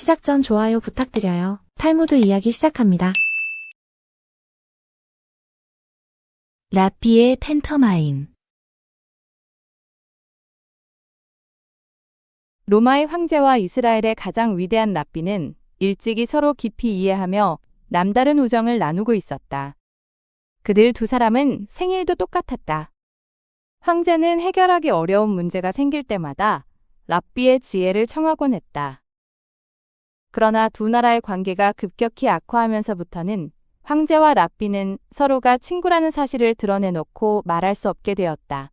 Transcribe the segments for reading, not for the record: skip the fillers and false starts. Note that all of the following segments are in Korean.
시작 전 좋아요 부탁드려요. 탈무드 이야기 시작합니다. 라피의 팬터마임. 로마의 황제와 이스라엘의 가장 위대한 랍비는 일찍이 서로 깊이 이해하며 남다른 우정을 나누고 있었다. 그들 두 사람은 생일도 똑같았다. 황제는 해결하기 어려운 문제가 생길 때마다 랍비의 지혜를 청하곤 했다. 그러나 두 나라의 관계가 급격히 악화하면서부터는 황제와 랍비는 서로가 친구라는 사실을 드러내놓고 말할 수 없게 되었다.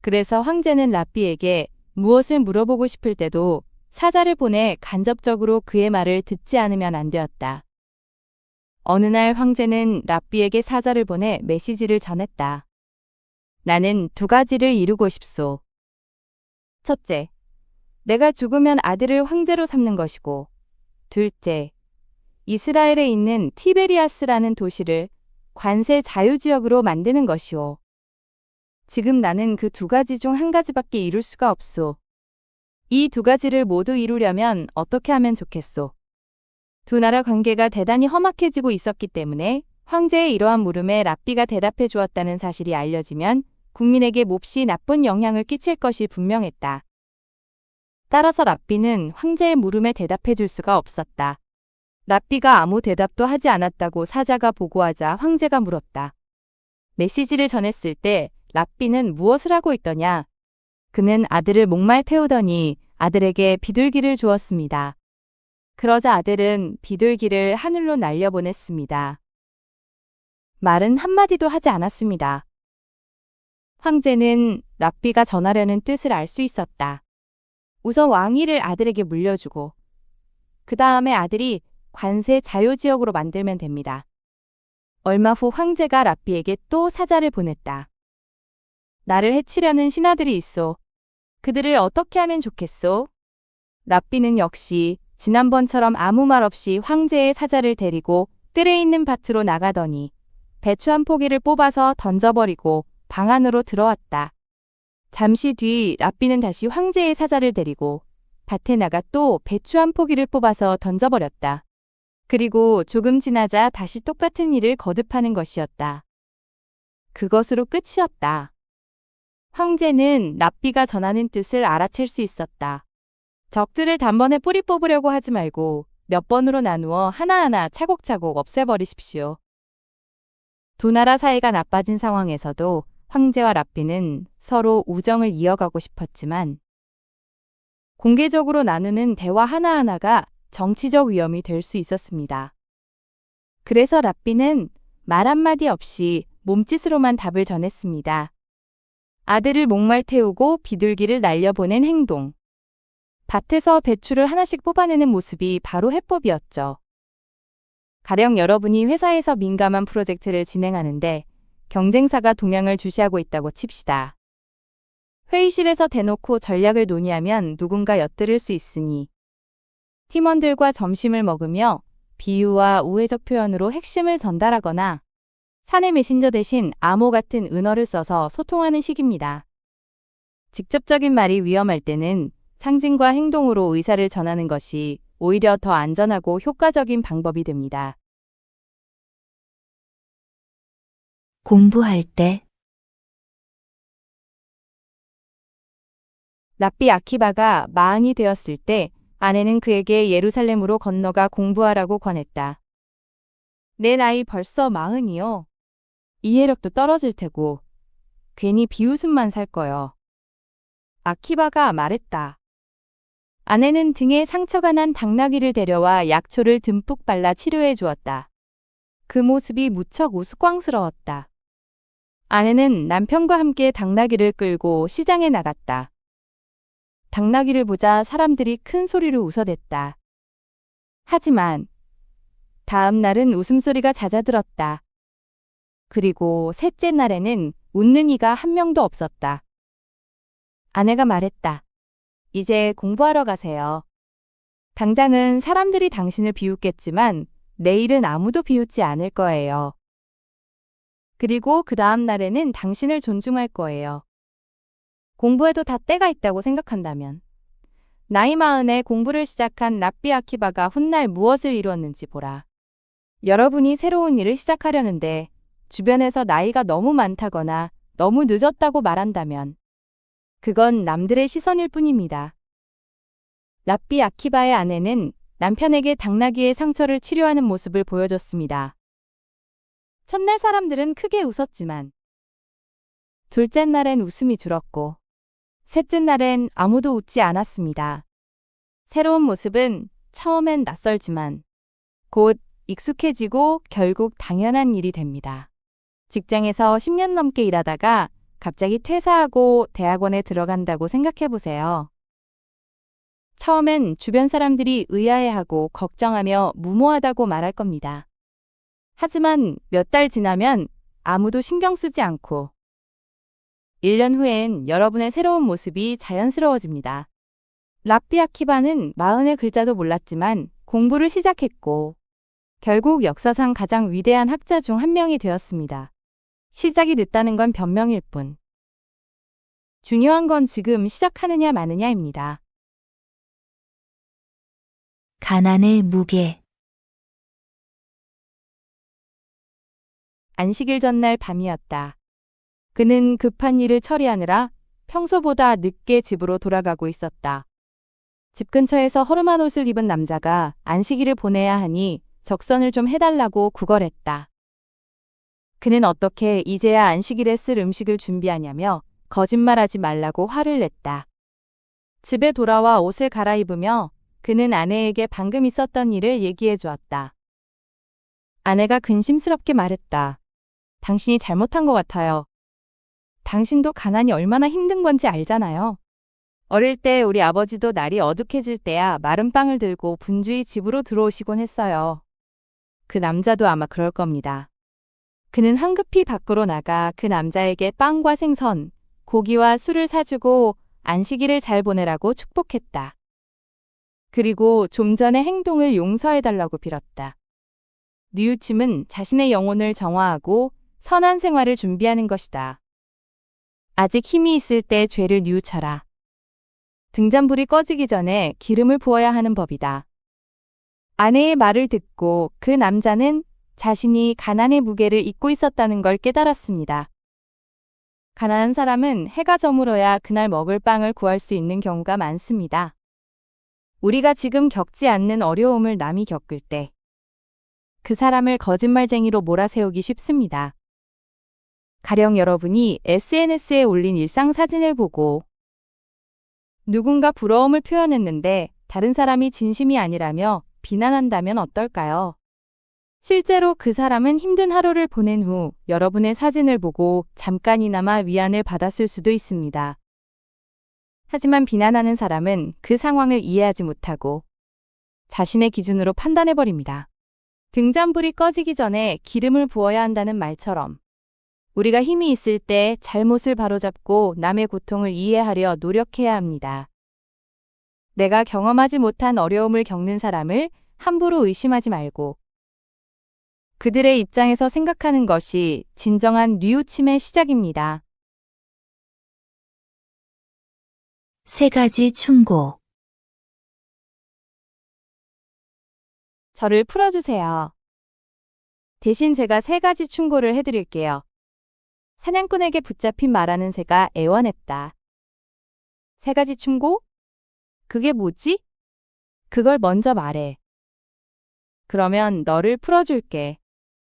그래서 황제는 랍비에게 무엇을 물어보고 싶을 때도 사자를 보내 간접적으로 그의 말을 듣지 않으면 안 되었다. 어느 날 황제는 랍비에게 사자를 보내 메시지를 전했다. 나는 두 가지를 이루고 싶소. 첫째, 내가 죽으면 아들을 황제로 삼는 것이고, 둘째, 이스라엘에 있는 티베리아스라는 도시를 관세 자유지역으로 만드는 것이오. 지금 나는 그 두 가지 중 한 가지밖에 이룰 수가 없소. 이 두 가지를 모두 이루려면 어떻게 하면 좋겠소? 두 나라 관계가 대단히 험악해지고 있었기 때문에 황제의 이러한 물음에 랍비가 대답해 주었다는 사실이 알려지면 국민에게 몹시 나쁜 영향을 끼칠 것이 분명했다. 따라서 랍비는 황제의 물음에 대답해 줄 수가 없었다. 랍비가 아무 대답도 하지 않았다고 사자가 보고하자 황제가 물었다. 메시지를 전했을 때 랍비는 무엇을 하고 있더냐? 그는 아들을 목말 태우더니 아들에게 비둘기를 주었습니다. 그러자 아들은 비둘기를 하늘로 날려보냈습니다. 말은 한마디도 하지 않았습니다. 황제는 랍비가 전하려는 뜻을 알 수 있었다. 우선 왕위를 아들에게 물려주고 그 다음에 아들이 관세 자유지역으로 만들면 됩니다. 얼마 후 황제가 랍비에게 또 사자를 보냈다. 나를 해치려는 신하들이 있소. 그들을 어떻게 하면 좋겠소? 랍비는 역시 지난번처럼 아무 말 없이 황제의 사자를 데리고 뜰에 있는 밭으로 나가더니 배추 한 포기를 뽑아서 던져버리고 방 안으로 들어왔다. 잠시 뒤 랍비는 다시 황제의 사자를 데리고 밭에 나가 또 배추 한 포기를 뽑아서 던져버렸다. 그리고 조금 지나자 다시 똑같은 일을 거듭하는 것이었다. 그것으로 끝이었다. 황제는 랍비가 전하는 뜻을 알아챌 수 있었다. 적들을 단번에 뿌리 뽑으려고 하지 말고 몇 번으로 나누어 하나하나 차곡차곡 없애버리십시오. 두 나라 사이가 나빠진 상황에서도 황제와 랍비는 서로 우정을 이어가고 싶었지만 공개적으로 나누는 대화 하나하나가 정치적 위험이 될 수 있었습니다. 그래서 랍비는 말 한마디 없이 몸짓으로만 답을 전했습니다. 아들을 목말 태우고 비둘기를 날려보낸 행동. 밭에서 배추를 하나씩 뽑아내는 모습이 바로 해법이었죠. 가령 여러분이 회사에서 민감한 프로젝트를 진행하는데 경쟁사가 동향을 주시하고 있다고 칩시다. 회의실에서 대놓고 전략을 논의하면 누군가 엿들을 수 있으니 팀원들과 점심을 먹으며 비유와 우회적 표현으로 핵심을 전달하거나 사내 메신저 대신 암호 같은 은어를 써서 소통하는 식입니다. 직접적인 말이 위험할 때는 상징과 행동으로 의사를 전하는 것이 오히려 더 안전하고 효과적인 방법이 됩니다. 공부할 때. 랍비 아키바가 마흔이 되었을 때 아내는 그에게 예루살렘으로 건너가 공부하라고 권했다. 내 나이 벌써 40이요. 이해력도 떨어질 테고 괜히 비웃음만 살 거요. 아키바가 말했다. 아내는 등에 상처가 난 당나귀를 데려와 약초를 듬뿍 발라 치료해 주었다. 그 모습이 무척 우스꽝스러웠다. 아내는 남편과 함께 당나귀를 끌고 시장에 나갔다. 당나귀를 보자 사람들이 큰 소리로 웃어댔다. 하지만 다음 날은 웃음소리가 잦아들었다. 그리고 셋째 날에는 웃는 이가 한 명도 없었다. 아내가 말했다. 이제 공부하러 가세요. 당장은 사람들이 당신을 비웃겠지만 내일은 아무도 비웃지 않을 거예요. 그리고 그 다음 날에는 당신을 존중할 거예요. 공부해도 다 때가 있다고 생각한다면 나이 마흔에 공부를 시작한 랍비 아키바가 훗날 무엇을 이루었는지 보라. 여러분이 새로운 일을 시작하려는데 주변에서 나이가 너무 많다거나 너무 늦었다고 말한다면 그건 남들의 시선일 뿐입니다. 랍비 아키바의 아내는 남편에게 당나귀의 상처를 치료하는 모습을 보여줬습니다. 첫날 사람들은 크게 웃었지만 둘째 날엔 웃음이 줄었고 셋째 날엔 아무도 웃지 않았습니다. 새로운 모습은 처음엔 낯설지만 곧 익숙해지고 결국 당연한 일이 됩니다. 직장에서 10년 넘게 일하다가 갑자기 퇴사하고 대학원에 들어간다고 생각해 보세요. 처음엔 주변 사람들이 의아해하고 걱정하며 무모하다고 말할 겁니다. 하지만 몇 달 지나면 아무도 신경 쓰지 않고 1년 후엔 여러분의 새로운 모습이 자연스러워집니다. 랍비 아키바는 40의 글자도 몰랐지만 공부를 시작했고 결국 역사상 가장 위대한 학자 중 한 명이 되었습니다. 시작이 늦다는 건 변명일 뿐. 중요한 건 지금 시작하느냐 마느냐입니다. 가난의 무게. 안식일 전날 밤이었다. 그는 급한 일을 처리하느라 평소보다 늦게 집으로 돌아가고 있었다. 집 근처에서 허름한 옷을 입은 남자가 안식일을 보내야 하니 적선을 좀 해달라고 구걸했다. 그는 어떻게 이제야 안식일에 쓸 음식을 준비하냐며 거짓말하지 말라고 화를 냈다. 집에 돌아와 옷을 갈아입으며 그는 아내에게 방금 있었던 일을 얘기해 주었다. 아내가 근심스럽게 말했다. 당신이 잘못한 것 같아요. 당신도 가난이 얼마나 힘든 건지 알잖아요. 어릴 때 우리 아버지도 날이 어둑해질 때야 마른 빵을 들고 분주히 집으로 들어오시곤 했어요. 그 남자도 아마 그럴 겁니다. 그는 황급히 밖으로 나가 그 남자에게 빵과 생선, 고기와 술을 사주고 안식일을 잘 보내라고 축복했다. 그리고 좀 전의 행동을 용서해달라고 빌었다. 뉘우침은 자신의 영혼을 정화하고 선한 생활을 준비하는 것이다. 아직 힘이 있을 때 죄를 뉘우쳐라. 등잔불이 꺼지기 전에 기름을 부어야 하는 법이다. 아내의 말을 듣고 그 남자는 자신이 가난의 무게를 잊고 있었다는 걸 깨달았습니다. 가난한 사람은 해가 저물어야 그날 먹을 빵을 구할 수 있는 경우가 많습니다. 우리가 지금 겪지 않는 어려움을 남이 겪을 때 그 사람을 거짓말쟁이로 몰아세우기 쉽습니다. 가령 여러분이 SNS에 올린 일상 사진을 보고 누군가 부러움을 표현했는데 다른 사람이 진심이 아니라며 비난한다면 어떨까요? 실제로 그 사람은 힘든 하루를 보낸 후 여러분의 사진을 보고 잠깐이나마 위안을 받았을 수도 있습니다. 하지만 비난하는 사람은 그 상황을 이해하지 못하고 자신의 기준으로 판단해버립니다. 등잔불이 꺼지기 전에 기름을 부어야 한다는 말처럼 우리가 힘이 있을 때 잘못을 바로잡고 남의 고통을 이해하려 노력해야 합니다. 내가 경험하지 못한 어려움을 겪는 사람을 함부로 의심하지 말고 그들의 입장에서 생각하는 것이 진정한 뉘우침의 시작입니다. 3가지 충고. 저를 풀어주세요. 대신 제가 3가지 충고를 해드릴게요. 사냥꾼에게 붙잡힌 말하는 새가 애원했다. 3가지 충고? 그게 뭐지? 그걸 먼저 말해. 그러면 너를 풀어줄게.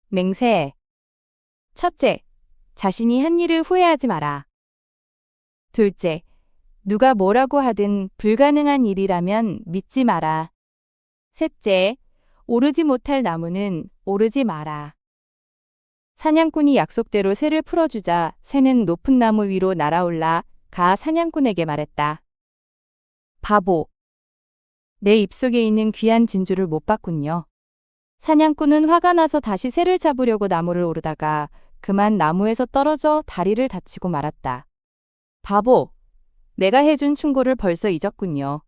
맹세. 첫째, 자신이 한 일을 후회하지 마라. 둘째, 누가 뭐라고 하든 불가능한 일이라면 믿지 마라. 셋째, 오르지 못할 나무는 오르지 마라. 사냥꾼이 약속대로 새를 풀어주자 새는 높은 나무 위로 날아올라 가 사냥꾼에게 말했다. 바보. 내 입속에 있는 귀한 진주를 못 봤군요. 사냥꾼은 화가 나서 다시 새를 잡으려고 나무를 오르다가 그만 나무에서 떨어져 다리를 다치고 말았다. 바보. 내가 해준 충고를 벌써 잊었군요.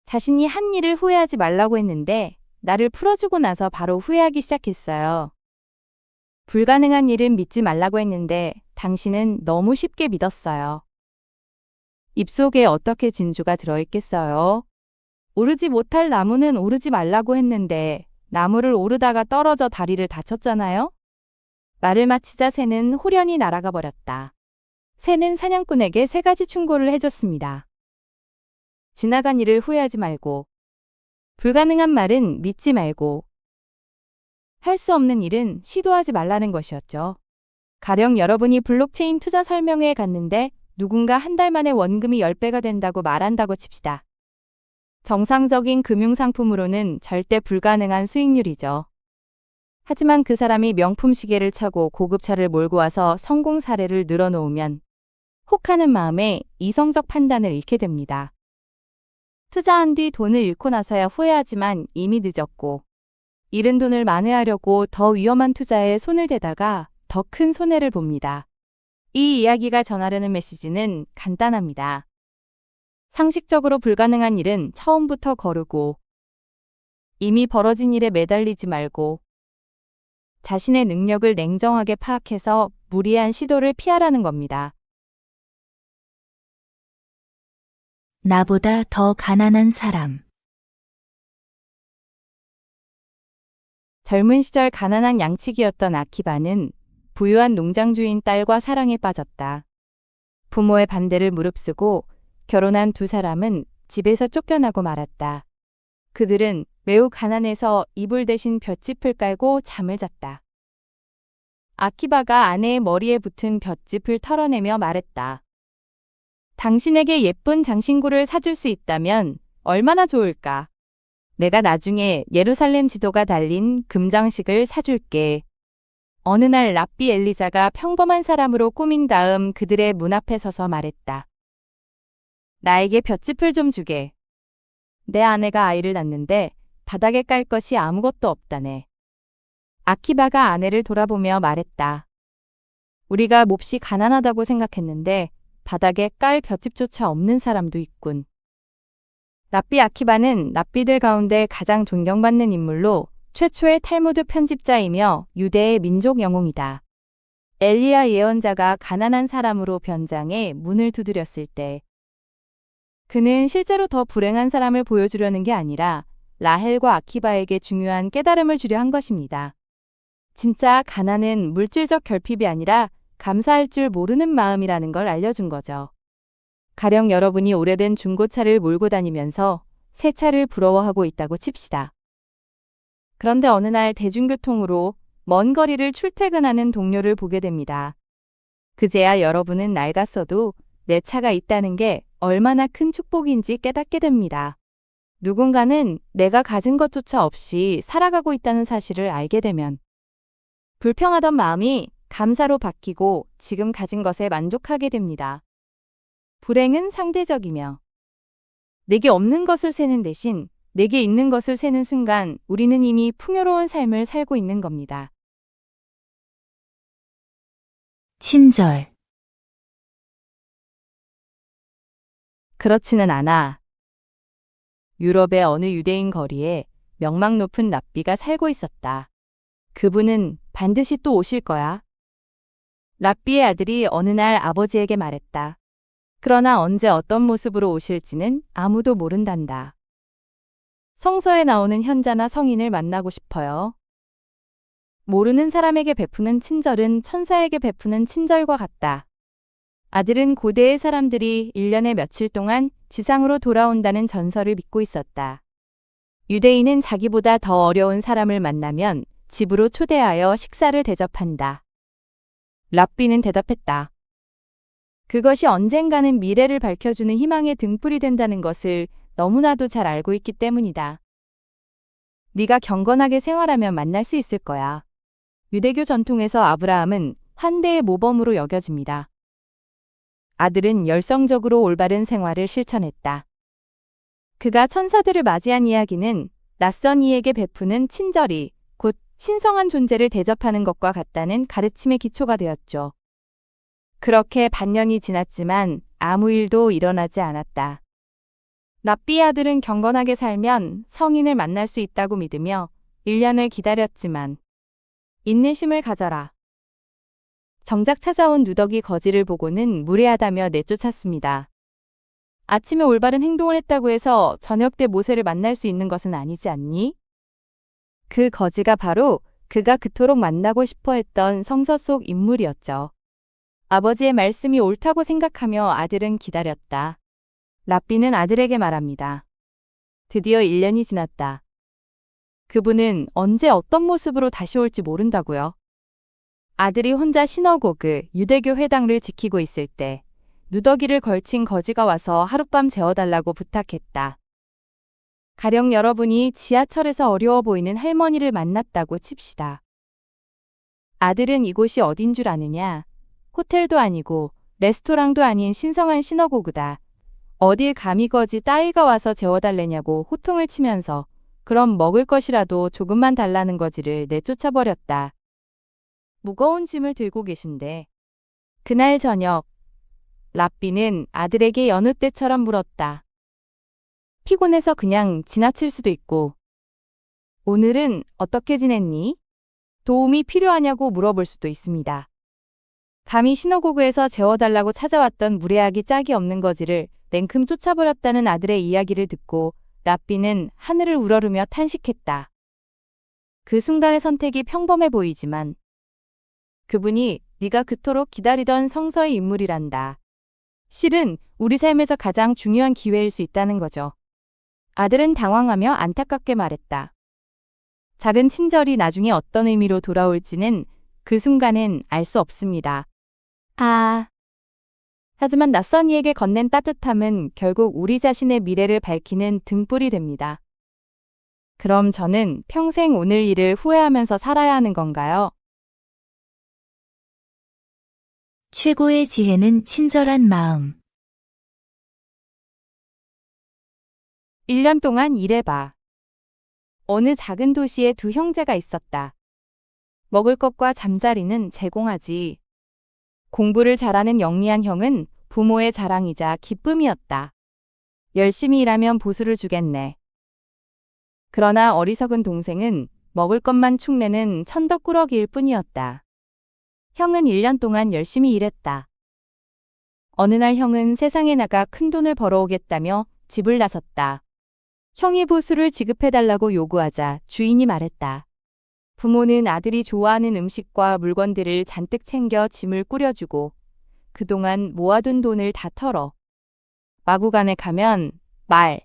자신이 한 일을 후회하지 말라고 했는데 나를 풀어주고 나서 바로 후회하기 시작했어요. 불가능한 일은 믿지 말라고 했는데 당신은 너무 쉽게 믿었어요. 입속에 어떻게 진주가 들어있겠어요? 오르지 못할 나무는 오르지 말라고 했는데 나무를 오르다가 떨어져 다리를 다쳤잖아요? 말을 마치자 새는 호련히 날아가 버렸다. 새는 사냥꾼에게 3가지 충고를 해줬습니다. 지나간 일을 후회하지 말고, 불가능한 말은 믿지 말고, 할 수 없는 일은 시도하지 말라는 것이었죠. 가령 여러분이 블록체인 투자 설명회에 갔는데 누군가 한 달 만에 원금이 10배가 된다고 말한다고 칩시다. 정상적인 금융상품으로는 절대 불가능한 수익률이죠. 하지만 그 사람이 명품 시계를 차고 고급차를 몰고 와서 성공 사례를 늘어놓으면 혹하는 마음에 이성적 판단을 잃게 됩니다. 투자한 뒤 돈을 잃고 나서야 후회하지만 이미 늦었고, 잃은 돈을 만회하려고 더 위험한 투자에 손을 대다가 더 큰 손해를 봅니다. 이 이야기가 전하려는 메시지는 간단합니다. 상식적으로 불가능한 일은 처음부터 거르고, 이미 벌어진 일에 매달리지 말고, 자신의 능력을 냉정하게 파악해서 무리한 시도를 피하라는 겁니다. 나보다 더 가난한 사람. 젊은 시절 가난한 양치기였던 아키바는 부유한 농장주인 딸과 사랑에 빠졌다. 부모의 반대를 무릅쓰고 결혼한 2사람은 집에서 쫓겨나고 말았다. 그들은 매우 가난해서 이불 대신 볏짚을 깔고 잠을 잤다. 아키바가 아내의 머리에 붙은 볏짚을 털어내며 말했다. 당신에게 예쁜 장신구를 사줄 수 있다면 얼마나 좋을까? 내가 나중에 예루살렘 지도가 달린 금장식을 사줄게. 어느 날 랍비 엘리자가 평범한 사람으로 꾸민 다음 그들의 문 앞에 서서 말했다. 나에게 볏짚을 좀 주게. 내 아내가 아이를 낳는데 바닥에 깔 것이 아무것도 없다네. 아키바가 아내를 돌아보며 말했다. 우리가 몹시 가난하다고 생각했는데 바닥에 깔 볏짚조차 없는 사람도 있군. 랍비 아키바는 랍비들 가운데 가장 존경받는 인물로 최초의 탈무드 편집자이며 유대의 민족 영웅이다. 엘리야 예언자가 가난한 사람으로 변장해 문을 두드렸을 때 그는 실제로 더 불행한 사람을 보여주려는 게 아니라 라헬과 아키바에게 중요한 깨달음을 주려 한 것입니다. 진짜 가난은 물질적 결핍이 아니라 감사할 줄 모르는 마음이라는 걸 알려준 거죠. 가령 여러분이 오래된 중고차를 몰고 다니면서 새 차를 부러워하고 있다고 칩시다. 그런데 어느 날 대중교통으로 먼 거리를 출퇴근하는 동료를 보게 됩니다. 그제야 여러분은 낡았어도 내 차가 있다는 게 얼마나 큰 축복인지 깨닫게 됩니다. 누군가는 내가 가진 것조차 없이 살아가고 있다는 사실을 알게 되면 불평하던 마음이 감사로 바뀌고 지금 가진 것에 만족하게 됩니다. 불행은 상대적이며 내게 없는 것을 세는 대신 내게 있는 것을 세는 순간 우리는 이미 풍요로운 삶을 살고 있는 겁니다. 친절. 그렇지는 않아. 유럽의 어느 유대인 거리에 명망 높은 랍비가 살고 있었다. 그분은 반드시 또 오실 거야. 랍비의 아들이 어느 날 아버지에게 말했다. 그러나 언제 어떤 모습으로 오실지는 아무도 모른단다. 성서에 나오는 현자나 성인을 만나고 싶어요. 모르는 사람에게 베푸는 친절은 천사에게 베푸는 친절과 같다. 아들은 고대의 사람들이 1년에 며칠 동안 지상으로 돌아온다는 전설을 믿고 있었다. 유대인은 자기보다 더 어려운 사람을 만나면 집으로 초대하여 식사를 대접한다. 랍비는 대답했다. 그것이 언젠가는 미래를 밝혀주는 희망의 등불이 된다는 것을 너무나도 잘 알고 있기 때문이다. 네가 경건하게 생활하면 만날 수 있을 거야. 유대교 전통에서 아브라함은 환대의 모범으로 여겨집니다. 아들은 열성적으로 올바른 생활을 실천했다. 그가 천사들을 맞이한 이야기는 낯선 이에게 베푸는 친절이 곧 신성한 존재를 대접하는 것과 같다는 가르침의 기초가 되었죠. 그렇게 반년이 지났지만 아무 일도 일어나지 않았다. 랍비의 아들은 경건하게 살면 성인을 만날 수 있다고 믿으며 1년을 기다렸지만 인내심을 가져라. 정작 찾아온 누더기 거지를 보고는 무례하다며 내쫓았습니다. 아침에 올바른 행동을 했다고 해서 저녁 때 모세를 만날 수 있는 것은 아니지 않니? 그 거지가 바로 그가 그토록 만나고 싶어 했던 성서 속 인물이었죠. 아버지의 말씀이 옳다고 생각하며 아들은 기다렸다. 랍비는 아들에게 말합니다. 드디어 1년이 지났다. 그분은 언제 어떤 모습으로 다시 올지 모른다고요. 아들이 혼자 시너고그, 유대교 회당을 지키고 있을 때 누더기를 걸친 거지가 와서 하룻밤 재워달라고 부탁했다. 가령 여러분이 지하철에서 어려워 보이는 할머니를 만났다고 칩시다. 아들은 이곳이 어딘 줄 아느냐? 호텔도 아니고 레스토랑도 아닌 신성한 시너고그다. 어딜 감히 거지 따위가 와서 재워달래냐고 호통을 치면서 그럼 먹을 것이라도 조금만 달라는 거지를 내쫓아버렸다. 무거운 짐을 들고 계신데 그날 저녁 랍비는 아들에게 여느 때처럼 물었다. 피곤해서 그냥 지나칠 수도 있고 오늘은 어떻게 지냈니? 도움이 필요하냐고 물어볼 수도 있습니다. 감히 시너고그에서 재워달라고 찾아왔던 무례하기 짝이 없는 거지를 냉큼 쫓아버렸다는 아들의 이야기를 듣고 랍비는 하늘을 우러르며 탄식했다. 그 순간의 선택이 평범해 보이지만 그분이 네가 그토록 기다리던 성서의 인물이란다. 실은 우리 삶에서 가장 중요한 기회일 수 있다는 거죠. 아들은 당황하며 안타깝게 말했다. 작은 친절이 나중에 어떤 의미로 돌아올지는 그 순간엔 알 수 없습니다. 하지만 낯선 이에게 건넨 따뜻함은 결국 우리 자신의 미래를 밝히는 등불이 됩니다. 그럼 저는 평생 오늘 일을 후회하면서 살아야 하는 건가요? 최고의 지혜는 친절한 마음. 1년 동안 일해봐. 어느 작은 도시에 두 형제가 있었다. 먹을 것과 잠자리는 제공하지. 공부를 잘하는 영리한 형은 부모의 자랑이자 기쁨이었다. 열심히 일하면 보수를 주겠네. 그러나 어리석은 동생은 먹을 것만 축내는 천덕꾸러기일 뿐이었다. 형은 1년 동안 열심히 일했다. 어느 날 형은 세상에 나가 큰 돈을 벌어오겠다며 집을 나섰다. 형이 보수를 지급해달라고 요구하자 주인이 말했다. 부모는 아들이 좋아하는 음식과 물건들을 잔뜩 챙겨 짐을 꾸려주고 그동안 모아둔 돈을 다 털어. 마구간에 가면 말,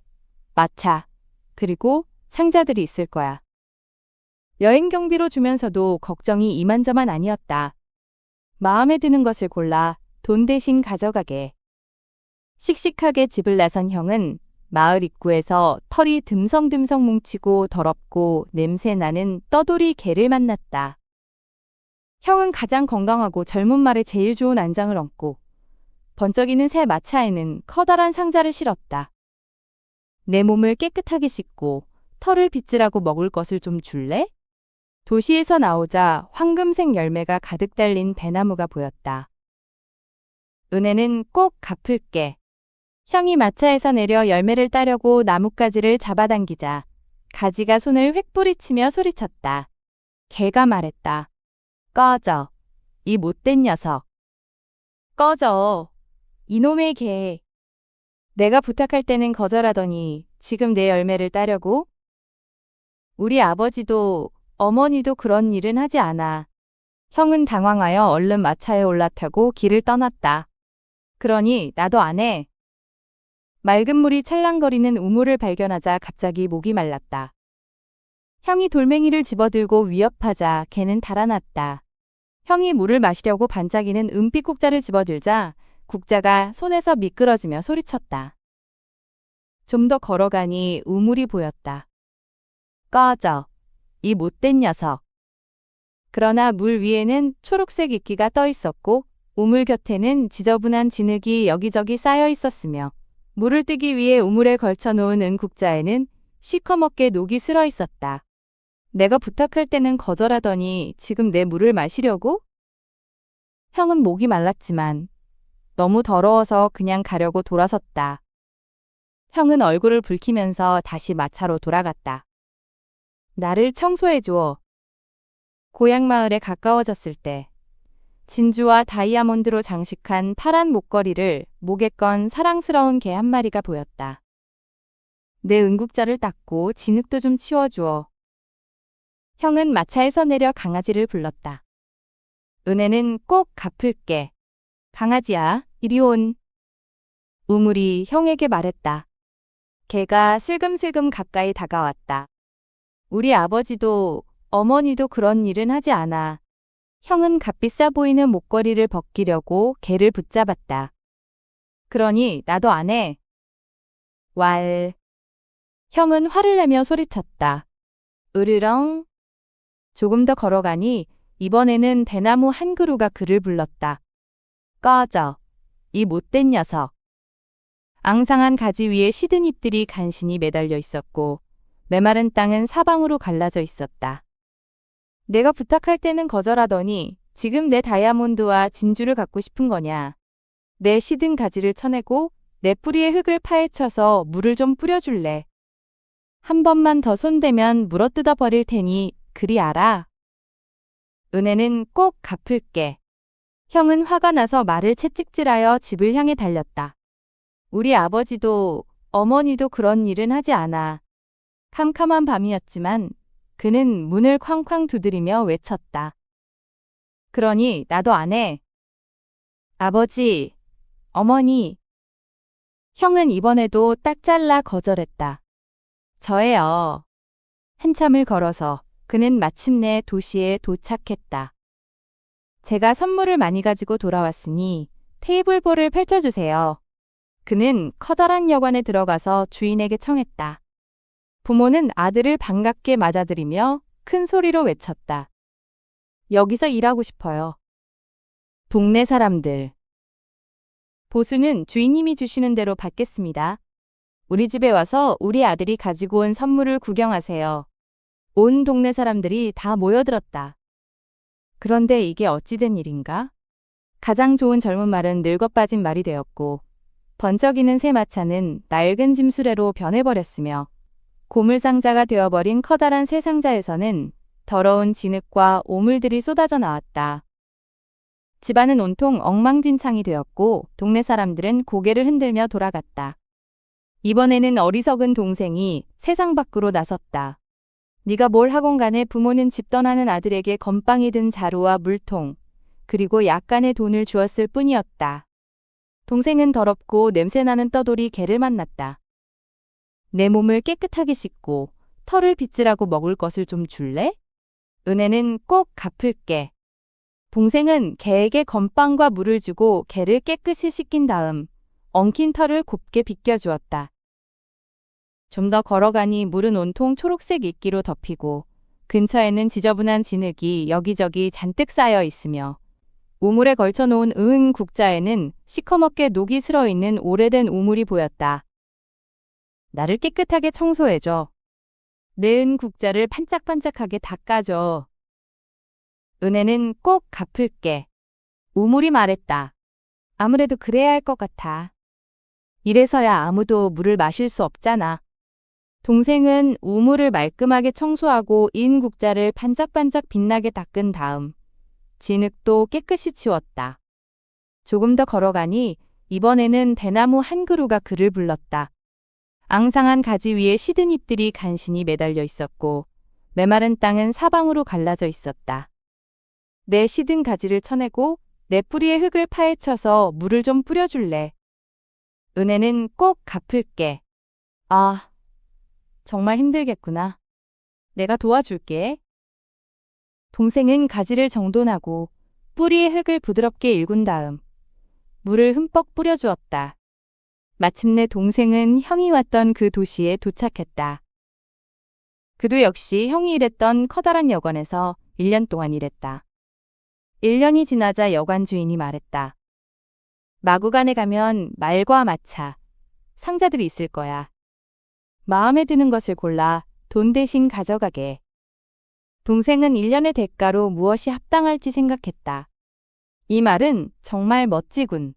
마차, 그리고 상자들이 있을 거야. 여행 경비로 주면서도 걱정이 이만저만 아니었다. 마음에 드는 것을 골라 돈 대신 가져가게. 씩씩하게 집을 나선 형은 마을 입구에서 털이 듬성듬성 뭉치고 더럽고 냄새나는 떠돌이 개를 만났다. 형은 가장 건강하고 젊은 말에 제일 좋은 안장을 얹고 번쩍이는 새 마차에는 커다란 상자를 실었다. 내 몸을 깨끗하게 씻고 털을 빗질하고 먹을 것을 좀 줄래? 도시에서 나오자 황금색 열매가 가득 달린 배나무가 보였다. 은혜는 꼭 갚을게. 형이 마차에서 내려 열매를 따려고 나뭇가지를 잡아당기자 가지가 손을 획 뿌리치며 소리쳤다. 개가 말했다. 꺼져. 이 못된 녀석. 꺼져. 이놈의 개. 내가 부탁할 때는 거절하더니 지금 내 열매를 따려고? 우리 아버지도 어머니도 그런 일은 하지 않아. 형은 당황하여 얼른 마차에 올라타고 길을 떠났다. 그러니 나도 안 해. 맑은 물이 찰랑거리는 우물을 발견하자 갑자기 목이 말랐다. 형이 돌멩이를 집어들고 위협하자 개는 달아났다. 형이 물을 마시려고 반짝이는 은빛 국자를 집어들자 국자가 손에서 미끄러지며 소리쳤다. 좀 더 걸어가니 우물이 보였다. 꺼져. 이 못된 녀석. 그러나 물 위에는 초록색 이끼가 떠 있었고 우물 곁에는 지저분한 진흙이 여기저기 쌓여 있었으며 물을 뜨기 위해 우물에 걸쳐놓은 은국자에는 시커멓게 녹이 슬어 있었다. 내가 부탁할 때는 거절하더니 지금 내 물을 마시려고? 형은 목이 말랐지만 너무 더러워서 그냥 가려고 돌아섰다. 형은 얼굴을 붉히면서 다시 마차로 돌아갔다. 나를 청소해줘. 고향 마을에 가까워졌을 때 진주와 다이아몬드로 장식한 파란 목걸이를 목에 건 사랑스러운 개 한 마리가 보였다. 내 은국자를 닦고 진흙도 좀 치워주어. 형은 마차에서 내려 강아지를 불렀다. 은혜는 꼭 갚을게. 강아지야, 이리 온. 우물이 형에게 말했다. 개가 슬금슬금 가까이 다가왔다. 우리 아버지도 어머니도 그런 일은 하지 않아. 형은 값비싸 보이는 목걸이를 벗기려고 개를 붙잡았다. 그러니 나도 안 해. 왈. 형은 화를 내며 소리쳤다. 으르렁. 조금 더 걸어가니 이번에는 대나무 한 그루가 그를 불렀다. 꺼져. 이 못된 녀석. 앙상한 가지 위에 시든 잎들이 간신히 매달려 있었고 메마른 땅은 사방으로 갈라져 있었다. 내가 부탁할 때는 거절하더니 지금 내 다이아몬드와 진주를 갖고 싶은 거냐. 내 시든 가지를 쳐내고 내 뿌리에 흙을 파헤쳐서 물을 좀 뿌려줄래. 한 번만 더 손대면 물어뜯어 버릴 테니 그리 알아. 은혜는 꼭 갚을게. 형은 화가 나서 말을 채찍질하여 집을 향해 달렸다. 우리 아버지도 어머니도 그런 일은 하지 않아. 캄캄한 밤이었지만 그는 문을 쾅쾅 두드리며 외쳤다. 그러니 나도 안 해. 아버지, 어머니. 형은 이번에도 딱 잘라 거절했다. 저예요. 한참을 걸어서 그는 마침내 도시에 도착했다. 제가 선물을 많이 가지고 돌아왔으니 테이블볼을 펼쳐주세요. 그는 커다란 여관에 들어가서 주인에게 청했다. 부모는 아들을 반갑게 맞아들이며 큰 소리로 외쳤다. 여기서 일하고 싶어요. 동네 사람들. 보수는 주인님이 주시는 대로 받겠습니다. 우리 집에 와서 우리 아들이 가지고 온 선물을 구경하세요. 온 동네 사람들이 다 모여들었다. 그런데 이게 어찌된 일인가? 가장 좋은 젊은 말은 늙어빠진 말이 되었고 번쩍이는 새 마차는 낡은 짐수레로 변해버렸으며 고물상자가 되어버린 커다란 새 상자에서는 더러운 진흙과 오물들이 쏟아져 나왔다. 집안은 온통 엉망진창이 되었고 동네 사람들은 고개를 흔들며 돌아갔다. 이번에는 어리석은 동생이 세상 밖으로 나섰다. 네가 뭘 하건 간에 부모는 집 떠나는 아들에게 건빵이 든 자루와 물통, 그리고 약간의 돈을 주었을 뿐이었다. 동생은 더럽고 냄새나는 떠돌이 개를 만났다. 내 몸을 깨끗하게 씻고 털을 빗질하고 먹을 것을 좀 줄래? 은혜는 꼭 갚을게. 동생은 개에게 건빵과 물을 주고 개를 깨끗이 씻긴 다음 엉킨 털을 곱게 빗겨주었다. 좀 더 걸어가니 물은 온통 초록색 이끼로 덮이고 근처에는 지저분한 진흙이 여기저기 잔뜩 쌓여 있으며 우물에 걸쳐놓은 은 국자에는 시커멓게 녹이 슬어 있는 오래된 우물이 보였다. 나를 깨끗하게 청소해줘. 내 은 국자를 반짝반짝하게 닦아줘. 은혜는 꼭 갚을게. 우물이 말했다. 아무래도 그래야 할 것 같아. 이래서야 아무도 물을 마실 수 없잖아. 동생은 우물을 말끔하게 청소하고 인 국자를 반짝반짝 빛나게 닦은 다음 진흙도 깨끗이 치웠다. 조금 더 걸어가니 이번에는 대나무 한 그루가 그를 불렀다. 앙상한 가지 위에 시든 잎들이 간신히 매달려 있었고 메마른 땅은 사방으로 갈라져 있었다. 내 시든 가지를 쳐내고 내 뿌리에 흙을 파헤쳐서 물을 좀 뿌려줄래. 은혜는 꼭 갚을게. 아, 정말 힘들겠구나. 내가 도와줄게. 동생은 가지를 정돈하고 뿌리에 흙을 부드럽게 일군 다음 물을 흠뻑 뿌려주었다. 마침내 동생은 형이 왔던 그 도시에 도착했다. 그도 역시 형이 일했던 커다란 여관에서 1년 동안 일했다. 1년이 지나자 여관 주인이 말했다. 마구간에 가면 말과 마차, 상자들이 있을 거야. 마음에 드는 것을 골라 돈 대신 가져가게. 동생은 1년의 대가로 무엇이 합당할지 생각했다. 이 말은 정말 멋지군.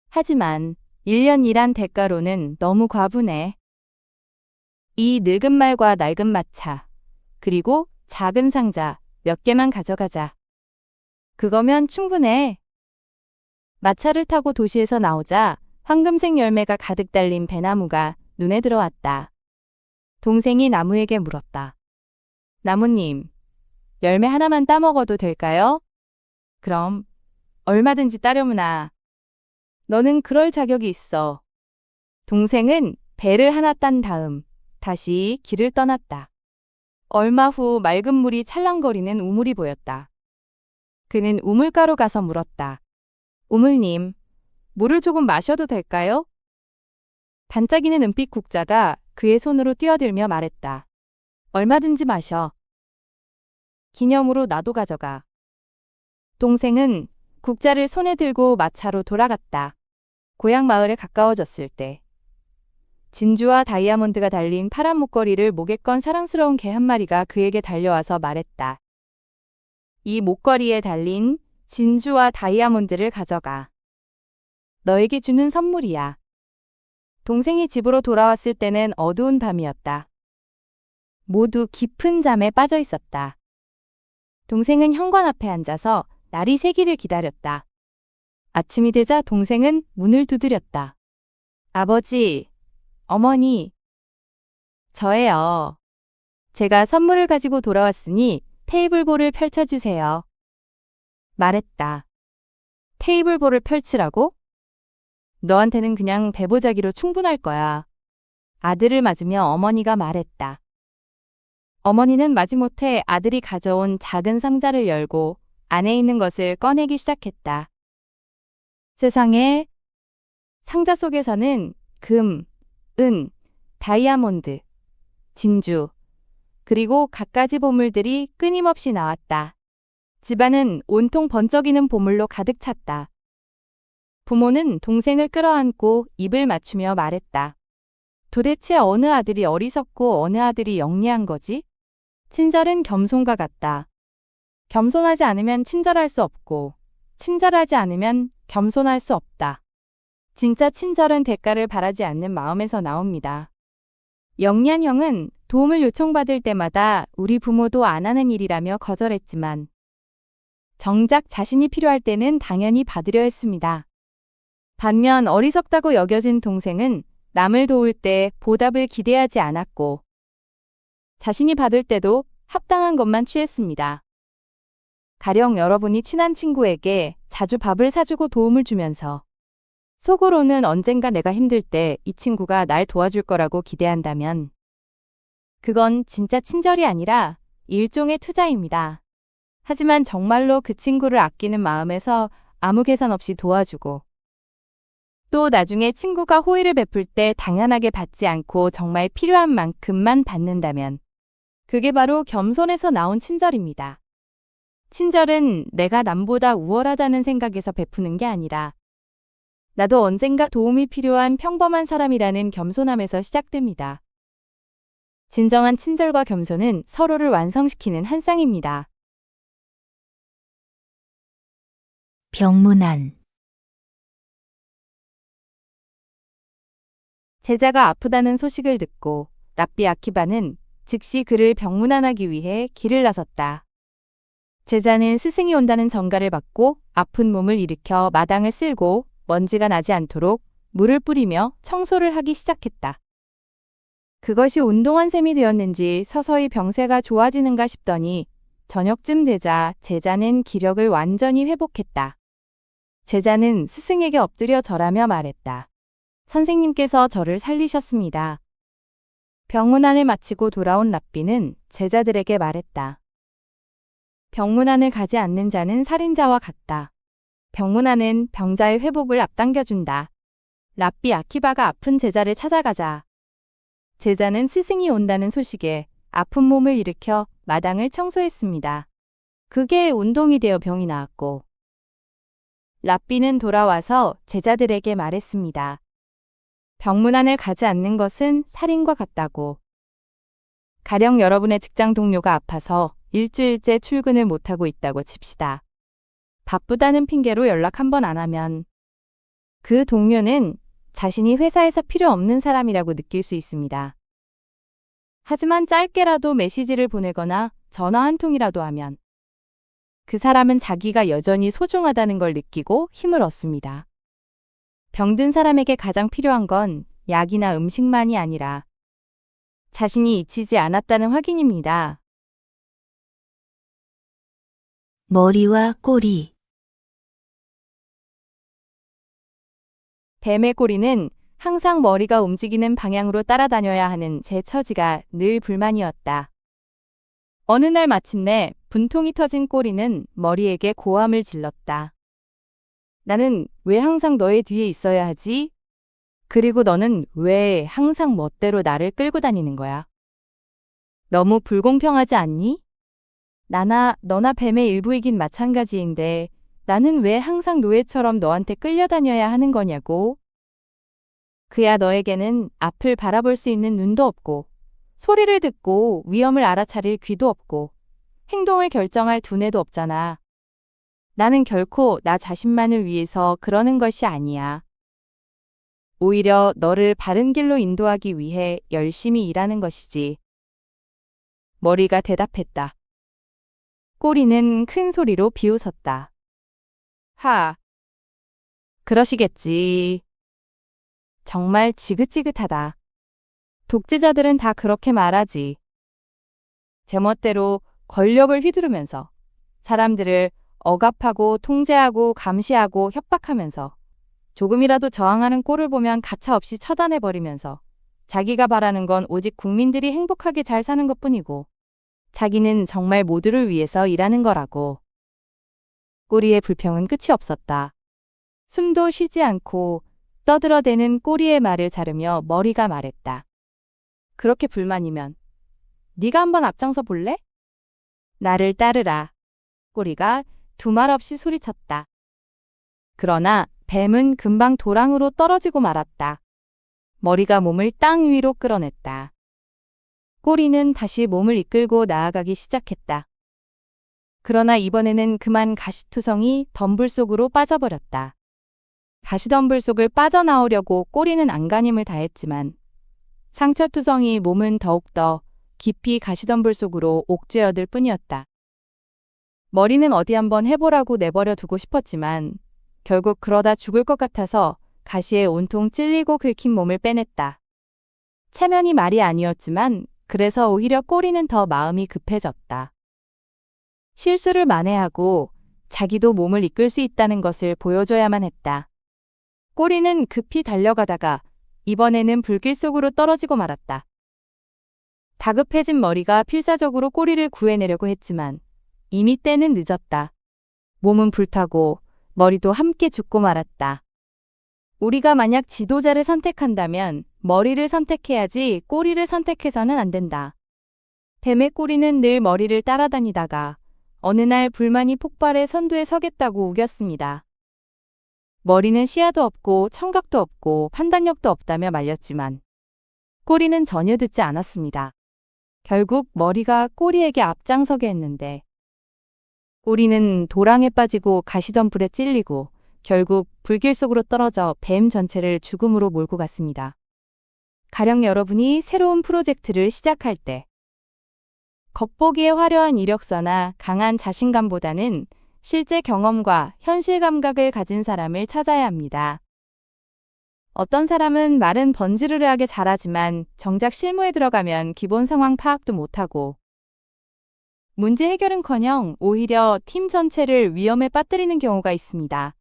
하지만 1년 일한 대가로는 너무 과분해. 이 늙은 말과 낡은 마차, 그리고 작은 상자 몇 개만 가져가자. 그거면 충분해. 마차를 타고 도시에서 나오자 황금색 열매가 가득 달린 배나무가 눈에 들어왔다. 동생이 나무에게 물었다. 나무님, 열매 하나만 따먹어도 될까요? 그럼 얼마든지 따려무나. 너는 그럴 자격이 있어. 동생은 배를 하나 딴 다음 다시 길을 떠났다. 얼마 후 맑은 물이 찰랑거리는 우물이 보였다. 그는 우물가로 가서 물었다. 우물님, 물을 조금 마셔도 될까요? 반짝이는 은빛 국자가 그의 손으로 뛰어들며 말했다. 얼마든지 마셔. 기념으로 나도 가져가. 동생은 국자를 손에 들고 마차로 돌아갔다. 고향 마을에 가까워졌을 때 진주와 다이아몬드가 달린 파란 목걸이를 목에 건 사랑스러운 개 한 마리가 그에게 달려와서 말했다. 이 목걸이에 달린 진주와 다이아몬드를 가져가. 너에게 주는 선물이야. 동생이 집으로 돌아왔을 때는 어두운 밤이었다. 모두 깊은 잠에 빠져 있었다. 동생은 현관 앞에 앉아서 날이 새기를 기다렸다. 아침이 되자 동생은 문을 두드렸다. 아버지, 어머니, 저예요. 제가 선물을 가지고 돌아왔으니 테이블볼을 펼쳐주세요. 말했다. 테이블볼을 펼치라고? 너한테는 그냥 배보자기로 충분할 거야. 아들을 맞으며 어머니가 말했다. 어머니는 마지못해 아들이 가져온 작은 상자를 열고 안에 있는 것을 꺼내기 시작했다. 세상에, 상자 속에서는 금, 은, 다이아몬드, 진주, 그리고 갖가지 보물들이 끊임없이 나왔다. 집안은 온통 번쩍이는 보물로 가득 찼다. 부모는 동생을 끌어안고 입을 맞추며 말했다. 도대체 어느 아들이 어리석고 어느 아들이 영리한 거지? 친절은 겸손과 같다. 겸손하지 않으면 친절할 수 없고, 친절하지 않으면 겸손할 수 없다. 진짜 친절은 대가를 바라지 않는 마음에서 나옵니다. 영리한 형은 도움을 요청받을 때마다 우리 부모도 안 하는 일이라며 거절했지만 정작 자신이 필요할 때는 당연히 받으려 했습니다. 반면 어리석다고 여겨진 동생은 남을 도울 때 보답을 기대하지 않았고 자신이 받을 때도 합당한 것만 취했습니다. 가령 여러분이 친한 친구에게 자주 밥을 사주고 도움을 주면서 속으로는 언젠가 내가 힘들 때 이 친구가 날 도와줄 거라고 기대한다면 그건 진짜 친절이 아니라 일종의 투자입니다. 하지만 정말로 그 친구를 아끼는 마음에서 아무 계산 없이 도와주고 또 나중에 친구가 호의를 베풀 때 당연하게 받지 않고 정말 필요한 만큼만 받는다면 그게 바로 겸손에서 나온 친절입니다. 친절은 내가 남보다 우월하다는 생각에서 베푸는 게 아니라 나도 언젠가 도움이 필요한 평범한 사람이라는 겸손함에서 시작됩니다. 진정한 친절과 겸손은 서로를 완성시키는 한 쌍입니다. 병문안. 제자가 아프다는 소식을 듣고 랍비 아키바는 즉시 그를 병문안하기 위해 길을 나섰다. 제자는 스승이 온다는 전가를 받고 아픈 몸을 일으켜 마당을 쓸고 먼지가 나지 않도록 물을 뿌리며 청소를 하기 시작했다. 그것이 운동한 셈이 되었는지 서서히 병세가 좋아지는가 싶더니 저녁쯤 되자 제자는 기력을 완전히 회복했다. 제자는 스승에게 엎드려 절하며 말했다. 선생님께서 저를 살리셨습니다. 병문안을 마치고 돌아온 랍비는 제자들에게 말했다. 병문안을 가지 않는 자는 살인자와 같다. 병문안은 병자의 회복을 앞당겨준다. 랍비 아키바가 아픈 제자를 찾아가자. 제자는 스승이 온다는 소식에 아픈 몸을 일으켜 마당을 청소했습니다. 그게 운동이 되어 병이 나았고 랍비는 돌아와서 제자들에게 말했습니다. 병문안을 가지 않는 것은 살인과 같다고. 가령 여러분의 직장 동료가 아파서 일주일째 출근을 못하고 있다고 칩시다. 바쁘다는 핑계로 연락 한 번 안 하면 그 동료는 자신이 회사에서 필요 없는 사람이라고 느낄 수 있습니다. 하지만 짧게라도 메시지를 보내거나 전화 한 통이라도 하면 그 사람은 자기가 여전히 소중하다는 걸 느끼고 힘을 얻습니다. 병든 사람에게 가장 필요한 건 약이나 음식만이 아니라 자신이 잊히지 않았다는 확인입니다. 머리와 꼬리. 뱀의 꼬리는 항상 머리가 움직이는 방향으로 따라다녀야 하는 제 처지가 늘 불만이었다. 어느 날 마침내 분통이 터진 꼬리는 머리에게 고함을 질렀다. 나는 왜 항상 너의 뒤에 있어야 하지? 그리고 너는 왜 항상 멋대로 나를 끌고 다니는 거야? 너무 불공평하지 않니? 너나 뱀의 일부이긴 마찬가지인데 나는 왜 항상 노예처럼 너한테 끌려다녀야 하는 거냐고? 그야 너에게는 앞을 바라볼 수 있는 눈도 없고 소리를 듣고 위험을 알아차릴 귀도 없고 행동을 결정할 두뇌도 없잖아. 나는 결코 나 자신만을 위해서 그러는 것이 아니야. 오히려 너를 바른 길로 인도하기 위해 열심히 일하는 것이지. 머리가 대답했다. 꼬리는 큰 소리로 비웃었다. 하. 그러시겠지. 정말 지긋지긋하다. 독재자들은 다 그렇게 말하지. 제멋대로 권력을 휘두르면서 사람들을 억압하고 통제하고 감시하고 협박하면서 조금이라도 저항하는 꼴을 보면 가차없이 처단해버리면서 자기가 바라는 건 오직 국민들이 행복하게 잘 사는 것뿐이고 자기는 정말 모두를 위해서 일하는 거라고. 꼬리의 불평은 끝이 없었다. 숨도 쉬지 않고 떠들어대는 꼬리의 말을 자르며 머리가 말했다. 그렇게 불만이면 네가 한번 앞장서 볼래? 나를 따르라. 꼬리가 두말 없이 소리쳤다. 그러나 뱀은 금방 도랑으로 떨어지고 말았다. 머리가 몸을 땅 위로 끌어냈다. 꼬리는 다시 몸을 이끌고 나아가기 시작했다. 그러나 이번에는 그만 가시투성이 덤불 속으로 빠져버렸다. 가시덤불 속을 빠져나오려고 꼬리는 안간힘을 다했지만 상처투성이 몸은 더욱더 깊이 가시덤불 속으로 옥죄어들 뿐이었다. 머리는 어디 한번 해보라고 내버려 두고 싶었지만 결국 그러다 죽을 것 같아서 가시에 온통 찔리고 긁힌 몸을 빼냈다. 체면이 말이 아니었지만 그래서 오히려 꼬리는 더 마음이 급해졌다. 실수를 만회하고 자기도 몸을 이끌 수 있다는 것을 보여줘야만 했다. 꼬리는 급히 달려가다가 이번에는 불길 속으로 떨어지고 말았다. 다급해진 머리가 필사적으로 꼬리를 구해내려고 했지만 이미 때는 늦었다. 몸은 불타고 머리도 함께 죽고 말았다. 우리가 만약 지도자를 선택한다면 머리를 선택해야지 꼬리를 선택해서는 안 된다. 뱀의 꼬리는 늘 머리를 따라다니다가 어느 날 불만이 폭발해 선두에 서겠다고 우겼습니다. 머리는 시야도 없고 청각도 없고 판단력도 없다며 말렸지만 꼬리는 전혀 듣지 않았습니다. 결국 머리가 꼬리에게 앞장서게 했는데 꼬리는 도랑에 빠지고 가시덤불에 찔리고 결국 불길 속으로 떨어져 뱀 전체를 죽음으로 몰고 갔습니다. 가령 여러분이 새로운 프로젝트를 시작할 때 겉보기에 화려한 이력서나 강한 자신감보다는 실제 경험과 현실 감각을 가진 사람을 찾아야 합니다. 어떤 사람은 말은 번지르르하게 잘하지만 정작 실무에 들어가면 기본 상황 파악도 못하고 문제 해결은커녕 오히려 팀 전체를 위험에 빠뜨리는 경우가 있습니다.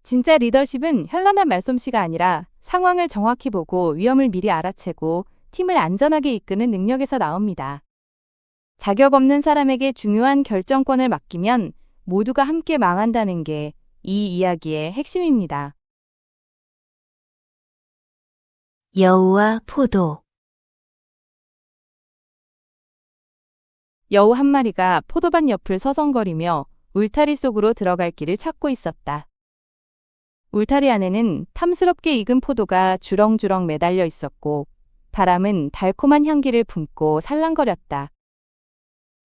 진짜 리더십은 현란한 말솜씨가 아니라 상황을 정확히 보고 위험을 미리 알아채고 팀을 안전하게 이끄는 능력에서 나옵니다. 자격 없는 사람에게 중요한 결정권을 맡기면 모두가 함께 망한다는 게 이 이야기의 핵심입니다. 여우와 포도. 여우 한 마리가 포도밭 옆을 서성거리며 울타리 속으로 들어갈 길을 찾고 있었다. 울타리 안에는 탐스럽게 익은 포도가 주렁주렁 매달려 있었고 바람은 달콤한 향기를 품고 살랑거렸다.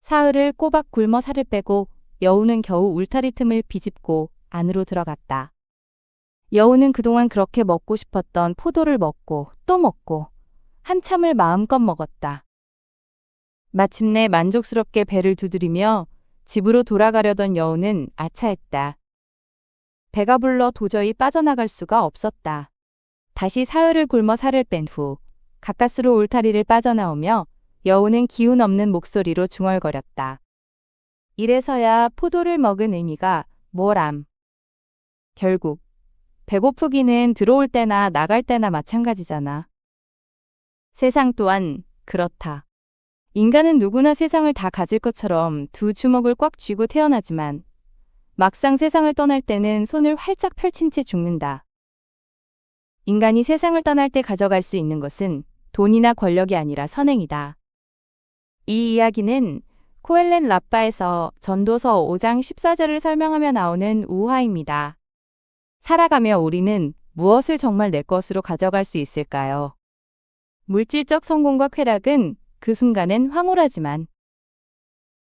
사흘을 꼬박 굶어 살을 빼고 여우는 겨우 울타리 틈을 비집고 안으로 들어갔다. 여우는 그동안 그렇게 먹고 싶었던 포도를 먹고 또 먹고 한참을 마음껏 먹었다. 마침내 만족스럽게 배를 두드리며 집으로 돌아가려던 여우는 아차했다. 배가 불러 도저히 빠져나갈 수가 없었다. 다시 사흘을 굶어 살을 뺀 후 가까스로 울타리를 빠져나오며 여우는 기운 없는 목소리로 중얼거렸다. 이래서야 포도를 먹은 의미가 뭐람. 결국 배고프기는 들어올 때나 나갈 때나 마찬가지잖아. 세상 또한 그렇다. 인간은 누구나 세상을 다 가질 것처럼 두 주먹을 꽉 쥐고 태어나지만 막상 세상을 떠날 때는 손을 활짝 펼친 채 죽는다. 인간이 세상을 떠날 때 가져갈 수 있는 것은 돈이나 권력이 아니라 선행이다. 이 이야기는 코엘렌 라빠에서 전도서 5장 14절을 설명하며 나오는 우화입니다. 살아가며 우리는 무엇을 정말 내 것으로 가져갈 수 있을까요? 물질적 성공과 쾌락은 그 순간엔 황홀하지만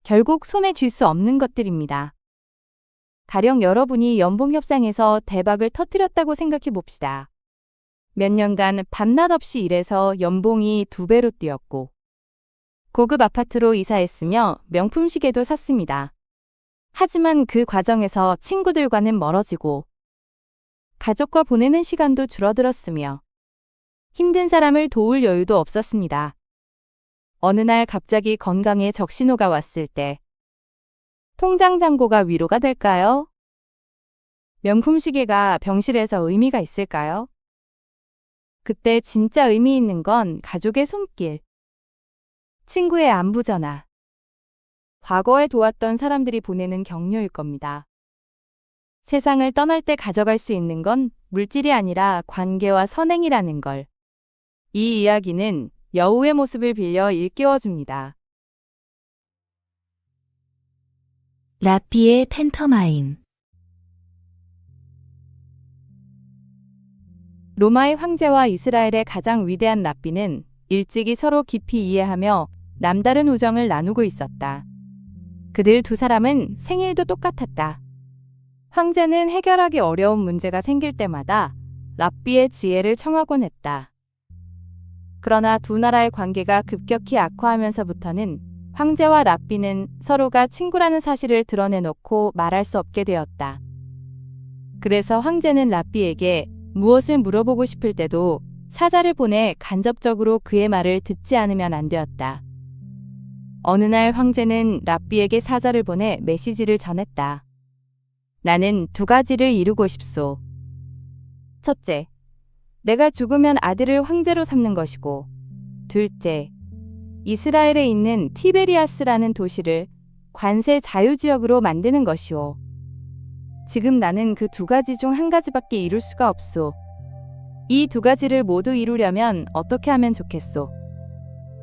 결국 손에 쥘 수 없는 것들입니다. 가령 여러분이 연봉협상에서 대박을 터뜨렸다고 생각해 봅시다. 몇 년간 밤낮 없이 일해서 연봉이 2배로 뛰었고 고급 아파트로 이사했으며 명품 시계도 샀습니다. 하지만 그 과정에서 친구들과는 멀어지고 가족과 보내는 시간도 줄어들었으며 힘든 사람을 도울 여유도 없었습니다. 어느 날 갑자기 건강에 적신호가 왔을 때 통장 잔고가 위로가 될까요? 명품 시계가 병실에서 의미가 있을까요? 그때 진짜 의미 있는 건 가족의 손길, 친구의 안부 전화, 과거에 도왔던 사람들이 보내는 격려일 겁니다. 세상을 떠날 때 가져갈 수 있는 건 물질이 아니라 관계와 선행이라는 걸. 이 이야기는 여우의 모습을 빌려 일깨워줍니다. 라피의 팬터마임. 로마의 황제와 이스라엘의 가장 위대한 랍비는 일찍이 서로 깊이 이해하며 남다른 우정을 나누고 있었다. 그들 두 사람은 생일도 똑같았다. 황제는 해결하기 어려운 문제가 생길 때마다 랍비의 지혜를 청하곤 했다. 그러나 두 나라의 관계가 급격히 악화하면서부터는 황제와 랍비는 서로가 친구라는 사실을 드러내놓고 말할 수 없게 되었다. 그래서 황제는 랍비에게 무엇을 물어보고 싶을 때도 사자를 보내 간접적으로 그의 말을 듣지 않으면 안 되었다. 어느 날 황제는 랍비에게 사자를 보내 메시지를 전했다. 나는 2가지를 이루고 싶소. 첫째, 내가 죽으면 아들을 황제로 삼는 것이고, 둘째, 이스라엘에 있는 티베리아스라는 도시를 관세 자유지역으로 만드는 것이오. 지금 나는 그 2가지 중 1가지밖에 이룰 수가 없소. 이 2가지를 모두 이루려면 어떻게 하면 좋겠소?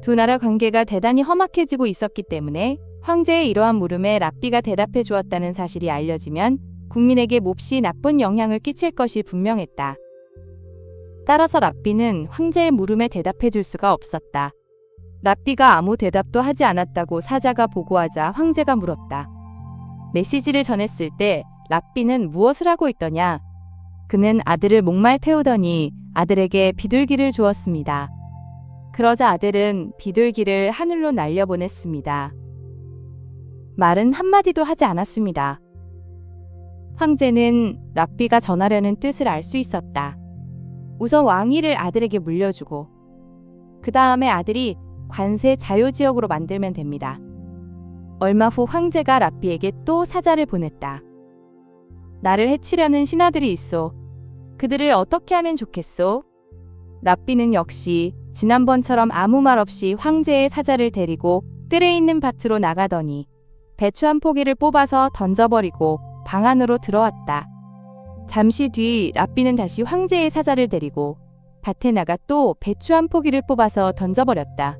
두 나라 관계가 대단히 험악해지고 있었기 때문에 황제의 이러한 물음에 랍비가 대답해 주었다는 사실이 알려지면 국민에게 몹시 나쁜 영향을 끼칠 것이 분명했다. 따라서 랍비는 황제의 물음에 대답해 줄 수가 없었다. 랍비가 아무 대답도 하지 않았다고 사자가 보고하자 황제가 물었다. 메시지를 전했을 때 랍비는 무엇을 하고 있더냐? 그는 아들을 목말 태우더니 아들에게 비둘기를 주었습니다. 그러자 아들은 비둘기를 하늘로 날려보냈습니다. 말은 한마디도 하지 않았습니다. 황제는 랍비가 전하려는 뜻을 알 수 있었다. 우선 왕위를 아들에게 물려주고 그 다음에 아들이 관세 자유지역으로 만들면 됩니다. 얼마 후 황제가 랍비에게 또 사자를 보냈다. 나를 해치려는 신하들이 있소. 그들을 어떻게 하면 좋겠소? 랍비는 역시 지난번처럼 아무 말 없이 황제의 사자를 데리고 뜰에 있는 밭으로 나가더니 배추 한 포기를 뽑아서 던져버리고 방 안으로 들어왔다. 잠시 뒤 랍비는 다시 황제의 사자를 데리고 밭에 나가 또 배추 한 포기를 뽑아서 던져버렸다.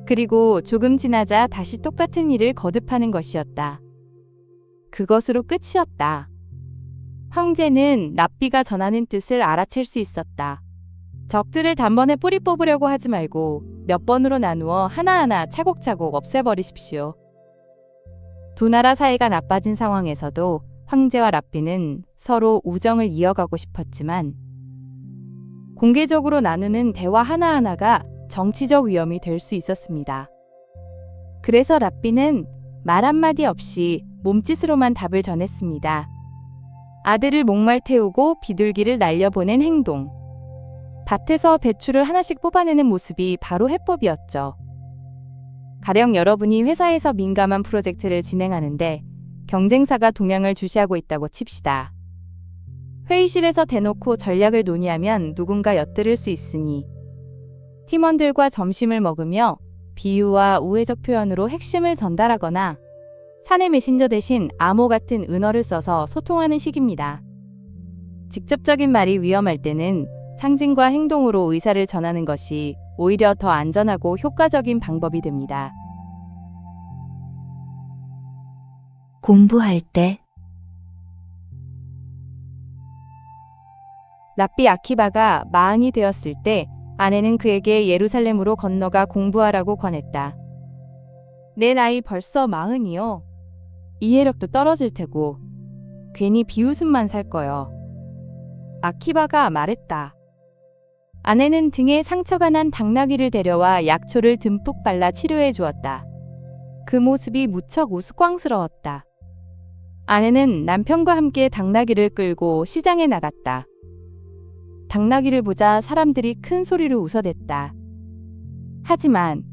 그리고 조금 지나자 다시 똑같은 일을 거듭하는 것이었다. 그것으로 끝이었다. 황제는 랍비가 전하는 뜻을 알아챌 수 있었다. 적들을 단번에 뿌리 뽑으려고 하지 말고 몇 번으로 나누어 하나하나 차곡차곡 없애버리십시오. 두 나라 사이가 나빠진 상황에서도 황제와 랍비는 서로 우정을 이어가고 싶었지만 공개적으로 나누는 대화 하나하나가 정치적 위험이 될 수 있었습니다. 그래서 랍비는 말 한마디 없이 몸짓으로만 답을 전했습니다. 아들을 목말 태우고 비둘기를 날려보낸 행동. 밭에서 배추를 하나씩 뽑아내는 모습이 바로 해법이었죠. 가령 여러분이 회사에서 민감한 프로젝트를 진행하는데 경쟁사가 동향을 주시하고 있다고 칩시다. 회의실에서 대놓고 전략을 논의하면 누군가 엿들을 수 있으니 팀원들과 점심을 먹으며 비유와 우회적 표현으로 핵심을 전달하거나 사내 메신저 대신 암호 같은 은어를 써서 소통하는 식입니다. 직접적인 말이 위험할 때는 상징과 행동으로 의사를 전하는 것이 오히려 더 안전하고 효과적인 방법이 됩니다. 공부할 때 랍비 아키바가 마흔이 되었을 때 아내는 그에게 예루살렘으로 건너가 공부하라고 권했다. 내 나이 벌써 40이요. 이해력도 떨어질 테고 괜히 비웃음만 살 거요. 아키바가 말했다. 아내는 등에 상처가 난 당나귀를 데려와 약초를 듬뿍 발라 치료해 주었다. 그 모습이 무척 우스꽝스러웠다. 아내는 남편과 함께 당나귀를 끌고 시장에 나갔다. 당나귀를 보자 사람들이 큰 소리로 웃어댔다. 하지만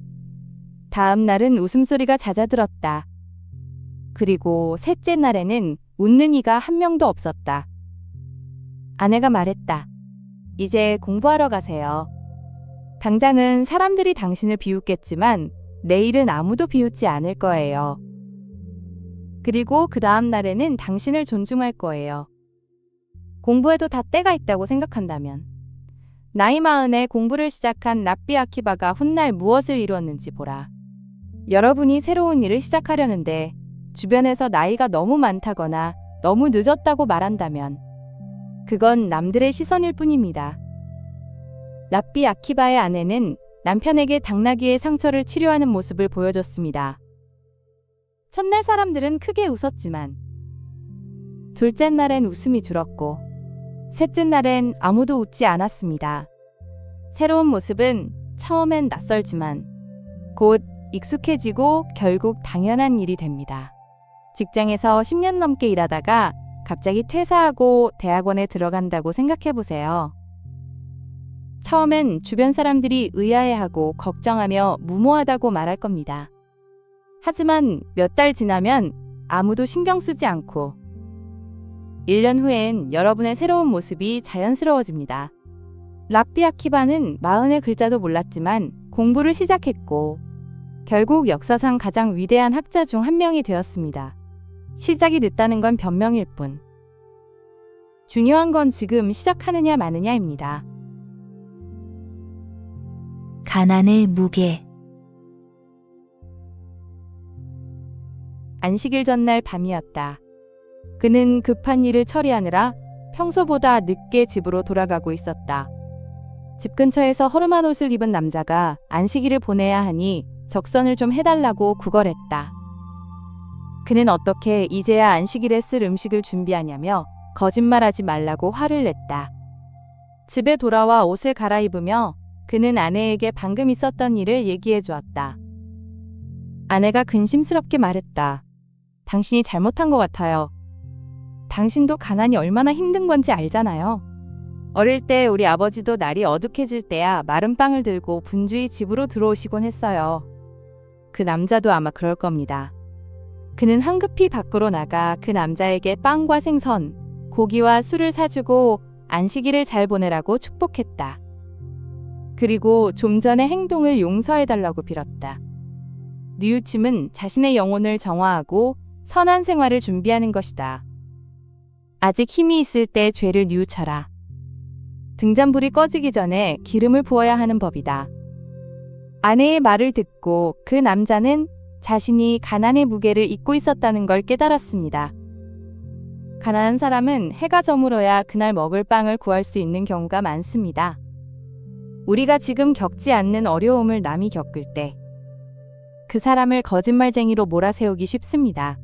다음 날은 웃음소리가 잦아들었다. 그리고 셋째 날에는 웃는 이가 한 명도 없었다. 아내가 말했다. 이제 공부하러 가세요. 당장은 사람들이 당신을 비웃겠지만 내일은 아무도 비웃지 않을 거예요. 그리고 그 다음 날에는 당신을 존중할 거예요. 공부에도 다 때가 있다고 생각한다면 나이 40에 공부를 시작한 랍비 아키바가 훗날 무엇을 이루었는지 보라. 여러분이 새로운 일을 시작하려는데 주변에서 나이가 너무 많다거나 너무 늦었다고 말한다면 그건 남들의 시선일 뿐입니다. 랍비 아키바의 아내는 남편에게 당나귀의 상처를 치료하는 모습을 보여줬습니다. 첫날 사람들은 크게 웃었지만 둘째 날엔 웃음이 줄었고 셋째 날엔 아무도 웃지 않았습니다. 새로운 모습은 처음엔 낯설지만 곧 익숙해지고 결국 당연한 일이 됩니다. 직장에서 10년 넘게 일하다가 갑자기 퇴사하고 대학원에 들어간다고 생각해보세요. 처음엔 주변 사람들이 의아해하고 걱정하며 무모하다고 말할 겁니다. 하지만 몇 달 지나면 아무도 신경 쓰지 않고 1년 후엔 여러분의 새로운 모습이 자연스러워집니다. 랍비 아키바는 40의 글자도 몰랐지만 공부를 시작했고 결국 역사상 가장 위대한 학자 중 한 명이 되었습니다. 시작이 늦다는 건 변명일 뿐. 중요한 건 지금 시작하느냐 마느냐입니다. 가난의 무게 안식일 전날 밤이었다. 그는 급한 일을 처리하느라 평소보다 늦게 집으로 돌아가고 있었다. 집 근처에서 허름한 옷을 입은 남자가 안식일을 보내야 하니 적선을 좀 해달라고 구걸했다. 그는 어떻게 이제야 안식일에 쓸 음식을 준비하냐며 거짓말하지 말라고 화를 냈다. 집에 돌아와 옷을 갈아입으며 그는 아내에게 방금 있었던 일을 얘기해 주었다. 아내가 근심스럽게 말했다. 당신이 잘못한 것 같아요. 당신도 가난이 얼마나 힘든 건지 알잖아요. 어릴 때 우리 아버지도 날이 어둑해질 때야 마른 빵을 들고 분주히 집으로 들어오시곤 했어요. 그 남자도 아마 그럴 겁니다. 그는 황급히 밖으로 나가 그 남자에게 빵과 생선, 고기와 술을 사주고 안식일을 잘 보내라고 축복했다. 그리고 좀 전의 행동을 용서해달라고 빌었다. 뉘우침은 자신의 영혼을 정화하고 선한 생활을 준비하는 것이다. 아직 힘이 있을 때 죄를 뉘우쳐라. 등잔불이 꺼지기 전에 기름을 부어야 하는 법이다. 아내의 말을 듣고 그 남자는 자신이 가난의 무게를 잊고 있었다는 걸 깨달았습니다. 가난한 사람은 해가 저물어야 그날 먹을 빵을 구할 수 있는 경우가 많습니다. 우리가 지금 겪지 않는 어려움을 남이 겪을 때 그 사람을 거짓말쟁이로 몰아세우기 쉽습니다.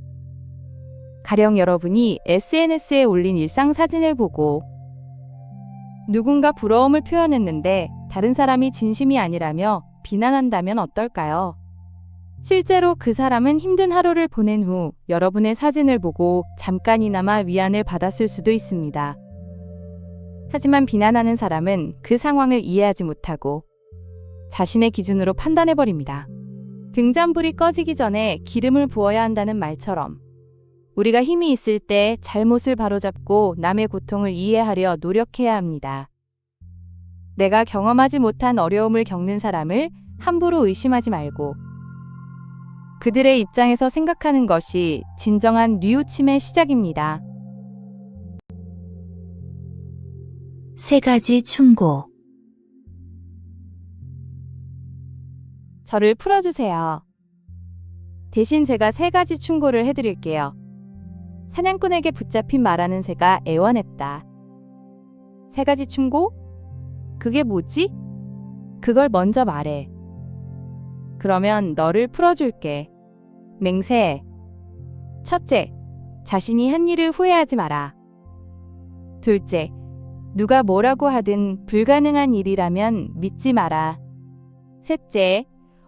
가령 여러분이 SNS에 올린 일상 사진을 보고 누군가 부러움을 표현했는데 다른 사람이 진심이 아니라며 비난한다면 어떨까요? 실제로 그 사람은 힘든 하루를 보낸 후 여러분의 사진을 보고 잠깐이나마 위안을 받았을 수도 있습니다. 하지만 비난하는 사람은 그 상황을 이해하지 못하고 자신의 기준으로 판단해버립니다. 등잔불이 꺼지기 전에 기름을 부어야 한다는 말처럼 우리가 힘이 있을 때 잘못을 바로잡고 남의 고통을 이해하려 노력해야 합니다. 내가 경험하지 못한 어려움을 겪는 사람을 함부로 의심하지 말고 그들의 입장에서 생각하는 것이 진정한 뉘우침의 시작입니다. 3가지 충고. 저를 풀어주세요. 대신 제가 3가지 충고를 해드릴게요. 사냥꾼에게 붙잡힌 말하는 새가 애원했다. 3가지 충고? 그게 뭐지? 그걸 먼저 말해. 그러면 너를 풀어줄게. 맹세. 첫째, 자신이 한 일을 후회하지 마라. 둘째, 누가 뭐라고 하든 불가능한 일이라면 믿지 마라. 셋째,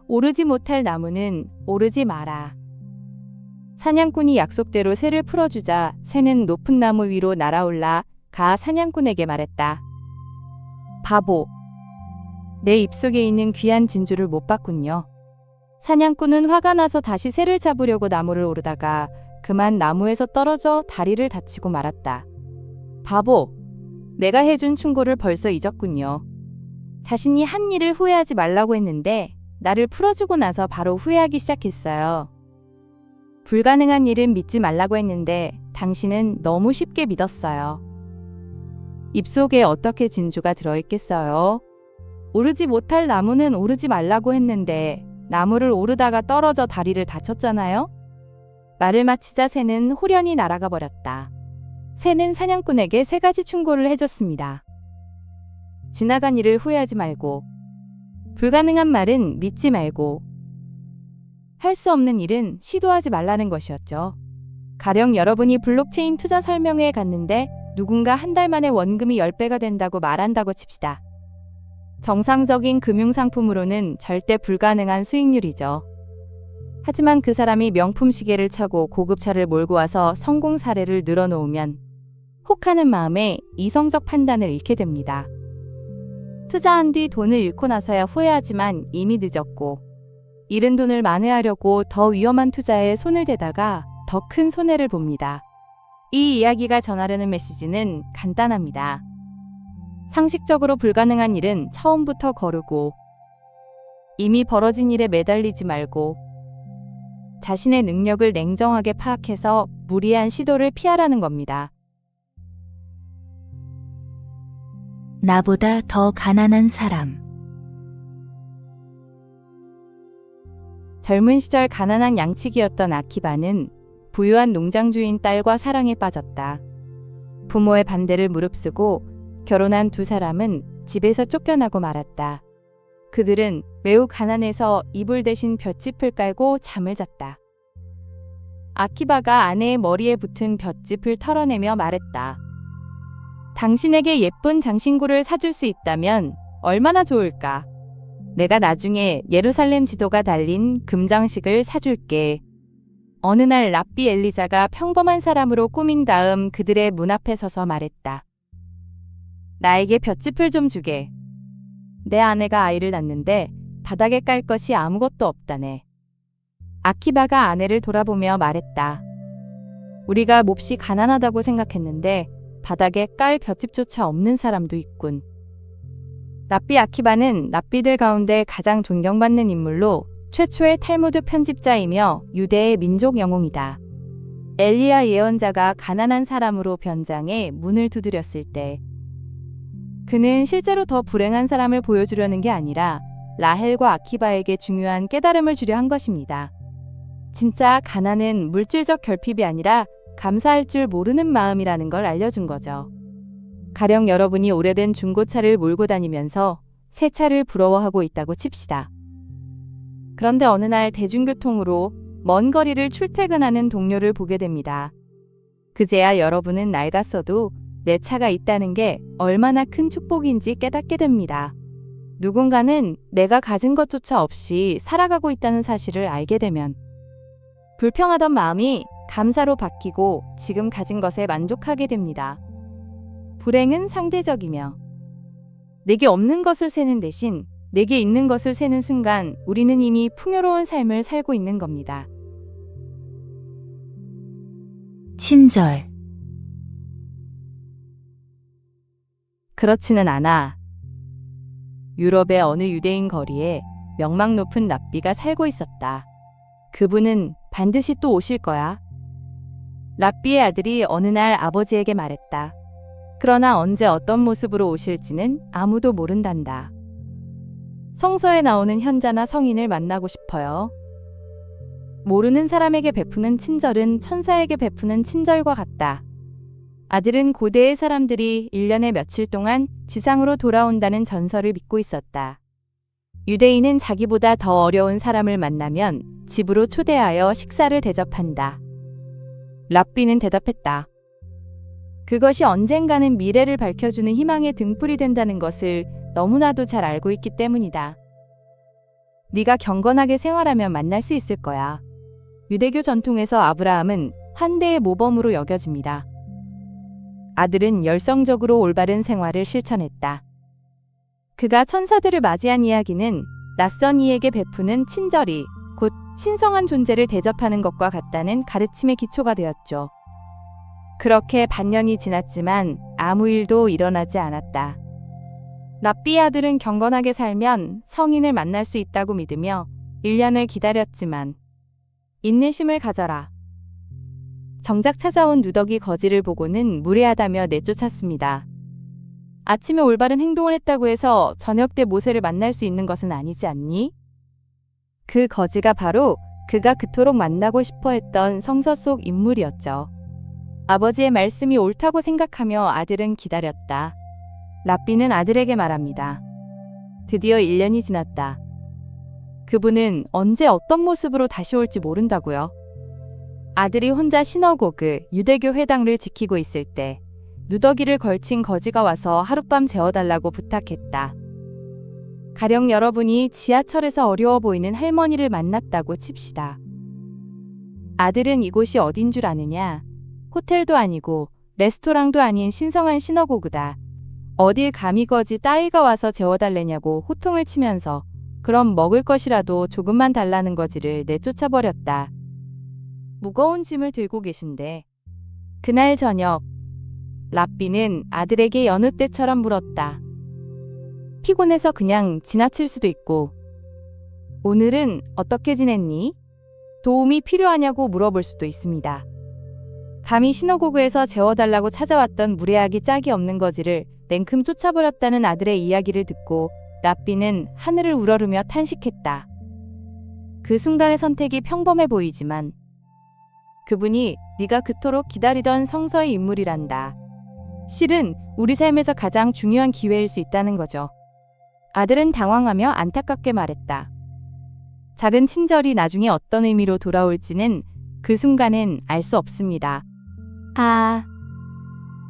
오르지 못할 나무는 오르지 마라. 사냥꾼이 약속대로 새를 풀어주자 새는 높은 나무 위로 날아올라 가 사냥꾼에게 말했다. 바보, 내 입속에 있는 귀한 진주를 못 봤군요. 사냥꾼은 화가 나서 다시 새를 잡으려고 나무를 오르다가 그만 나무에서 떨어져 다리를 다치고 말았다. 바보, 내가 해준 충고를 벌써 잊었군요. 자신이 한 일을 후회하지 말라고 했는데 나를 풀어주고 나서 바로 후회하기 시작했어요. 불가능한 일은 믿지 말라고 했는데 당신은 너무 쉽게 믿었어요. 입속에 어떻게 진주가 들어있겠어요? 오르지 못할 나무는 오르지 말라고 했는데 나무를 오르다가 떨어져 다리를 다쳤잖아요? 말을 마치자 새는 호련히 날아가 버렸다. 새는 사냥꾼에게 3가지 충고를 해줬습니다. 지나간 일을 후회하지 말고, 불가능한 말은 믿지 말고, 할 수 없는 일은 시도하지 말라는 것이었죠. 가령 여러분이 블록체인 투자 설명회에 갔는데 누군가 한 달 만에 원금이 10배가 된다고 말한다고 칩시다. 정상적인 금융상품으로는 절대 불가능한 수익률이죠. 하지만 그 사람이 명품 시계를 차고 고급차를 몰고 와서 성공 사례를 늘어놓으면 혹하는 마음에 이성적 판단을 잃게 됩니다. 투자한 뒤 돈을 잃고 나서야 후회하지만 이미 늦었고, 잃은 돈을 만회하려고 더 위험한 투자에 손을 대다가 더 큰 손해를 봅니다. 이 이야기가 전하려는 메시지는 간단합니다. 상식적으로 불가능한 일은 처음부터 거르고, 이미 벌어진 일에 매달리지 말고, 자신의 능력을 냉정하게 파악해서 무리한 시도를 피하라는 겁니다. 나보다 더 가난한 사람. 젊은 시절 가난한 양치기였던 아키바는 부유한 농장주인 딸과 사랑에 빠졌다. 부모의 반대를 무릅쓰고 결혼한 2사람은 집에서 쫓겨나고 말았다. 그들은 매우 가난해서 이불 대신 볏짚을 깔고 잠을 잤다. 아키바가 아내의 머리에 붙은 볏짚을 털어내며 말했다. 당신에게 예쁜 장신구를 사줄 수 있다면 얼마나 좋을까? 내가 나중에 예루살렘 지도가 달린 금장식을 사줄게. 어느 날 랍비 엘리자가 평범한 사람으로 꾸민 다음 그들의 문 앞에 서서 말했다. 나에게 볏짚을 좀 주게. 내 아내가 아이를 낳는데 바닥에 깔 것이 아무것도 없다네. 아키바가 아내를 돌아보며 말했다. 우리가 몹시 가난하다고 생각했는데 바닥에 깔 볏짚조차 없는 사람도 있군. 랍비 아키바는 랍비들 가운데 가장 존경받는 인물로 최초의 탈무드 편집자이며 유대의 민족 영웅이다. 엘리야 예언자가 가난한 사람으로 변장해 문을 두드렸을 때 그는 실제로 더 불행한 사람을 보여주려는 게 아니라 라헬과 아키바에게 중요한 깨달음을 주려 한 것입니다. 진짜 가난은 물질적 결핍이 아니라 감사할 줄 모르는 마음이라는 걸 알려준 거죠. 가령 여러분이 오래된 중고차를 몰고 다니면서 새 차를 부러워하고 있다고 칩시다. 그런데 어느 날 대중교통으로 먼 거리를 출퇴근하는 동료를 보게 됩니다. 그제야 여러분은 낡았어도 내 차가 있다는 게 얼마나 큰 축복인지 깨닫게 됩니다. 누군가는 내가 가진 것조차 없이 살아가고 있다는 사실을 알게 되면 불평하던 마음이 감사로 바뀌고 지금 가진 것에 만족하게 됩니다. 불행은 상대적이며 내게 없는 것을 세는 대신 내게 있는 것을 세는 순간 우리는 이미 풍요로운 삶을 살고 있는 겁니다. 친절. 그렇지는 않아. 유럽의 어느 유대인 거리에 명망 높은 랍비가 살고 있었다. 그분은 반드시 또 오실 거야. 랍비의 아들이 어느 날 아버지에게 말했다. 그러나 언제 어떤 모습으로 오실지는 아무도 모른단다. 성서에 나오는 현자나 성인을 만나고 싶어요. 모르는 사람에게 베푸는 친절은 천사에게 베푸는 친절과 같다. 아들은 고대의 사람들이 1년에 며칠 동안 지상으로 돌아온다는 전설을 믿고 있었다. 유대인은 자기보다 더 어려운 사람을 만나면 집으로 초대하여 식사를 대접한다. 랍비는 대답했다. 그것이 언젠가는 미래를 밝혀주는 희망의 등불이 된다는 것을 너무나도 잘 알고 있기 때문이다. 네가 경건하게 생활하면 만날 수 있을 거야. 유대교 전통에서 아브라함은 한대의 모범으로 여겨집니다. 아들은 열성적으로 올바른 생활을 실천했다. 그가 천사들을 맞이한 이야기는 낯선 이에게 베푸는 친절이 곧 신성한 존재를 대접하는 것과 같다는 가르침의 기초가 되었죠. 그렇게 반년이 지났지만 아무 일도 일어나지 않았다. 랍비의 아들은 경건하게 살면 성인을 만날 수 있다고 믿으며 1년을 기다렸지만 인내심을 가져라. 정작 찾아온 누더기 거지를 보고는 무례하다며 내쫓았습니다. 아침에 올바른 행동을 했다고 해서 저녁 때 모세를 만날 수 있는 것은 아니지 않니? 그 거지가 바로 그가 그토록 만나고 싶어 했던 성서 속 인물이었죠. 아버지의 말씀이 옳다고 생각하며 아들은 기다렸다. 랍비는 아들에게 말합니다. 드디어 1년이 지났다. 그분은 언제 어떤 모습으로 다시 올지 모른다고요. 아들이 혼자 시너고그 유대교 회당을 지키고 있을 때 누더기를 걸친 거지가 와서 하룻밤 재워달라고 부탁했다. 가령 여러분이 지하철에서 어려워 보이는 할머니를 만났다고 칩시다. 아들은 이곳이 어딘 줄 아느냐? 호텔도 아니고 레스토랑도 아닌 신성한 시너고그다. 어딜 감히 거지 따위가 와서 재워달래냐고 호통을 치면서 그럼 먹을 것이라도 조금만 달라는 거지를 내쫓아버렸다. 무거운 짐을 들고 계신데 그날 저녁 랍비는 아들에게 여느 때처럼 물었다. 피곤해서 그냥 지나칠 수도 있고 오늘은 어떻게 지냈니? 도움이 필요하냐고 물어볼 수도 있습니다. 감히 시너고그에서 재워달라고 찾아왔던 무례하기 짝이 없는 거지를 냉큼 쫓아버렸다는 아들의 이야기를 듣고 랍비는 하늘을 우러르며 탄식했다. 그 순간의 선택이 평범해 보이지만 그분이 네가 그토록 기다리던 성서의 인물이란다. 실은 우리 삶에서 가장 중요한 기회일 수 있다는 거죠. 아들은 당황하며 안타깝게 말했다. 작은 친절이 나중에 어떤 의미로 돌아올지는 그 순간엔 알 수 없습니다.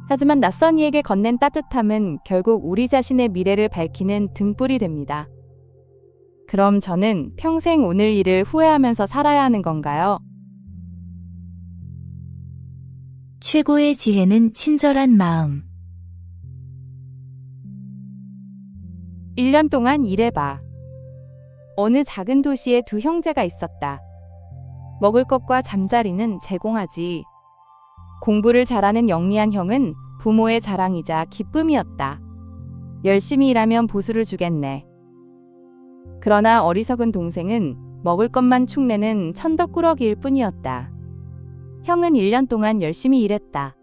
하지만 낯선 이에게 건넨 따뜻함은 결국 우리 자신의 미래를 밝히는 등불이 됩니다. 그럼 저는 평생 오늘 일을 후회하면서 살아야 하는 건가요? 최고의 지혜는 친절한 마음. 1년 동안 일해봐. 어느 작은 도시에 두 형제가 있었다. 먹을 것과 잠자리는 제공하지. 공부를 잘하는 영리한 형은 부모의 자랑이자 기쁨이었다. 열심히 일하면 보수를 주겠네. 그러나 어리석은 동생은 먹을 것만 축내는 천덕꾸러기일 뿐이었다. 형은 1년 동안 열심히 일했다.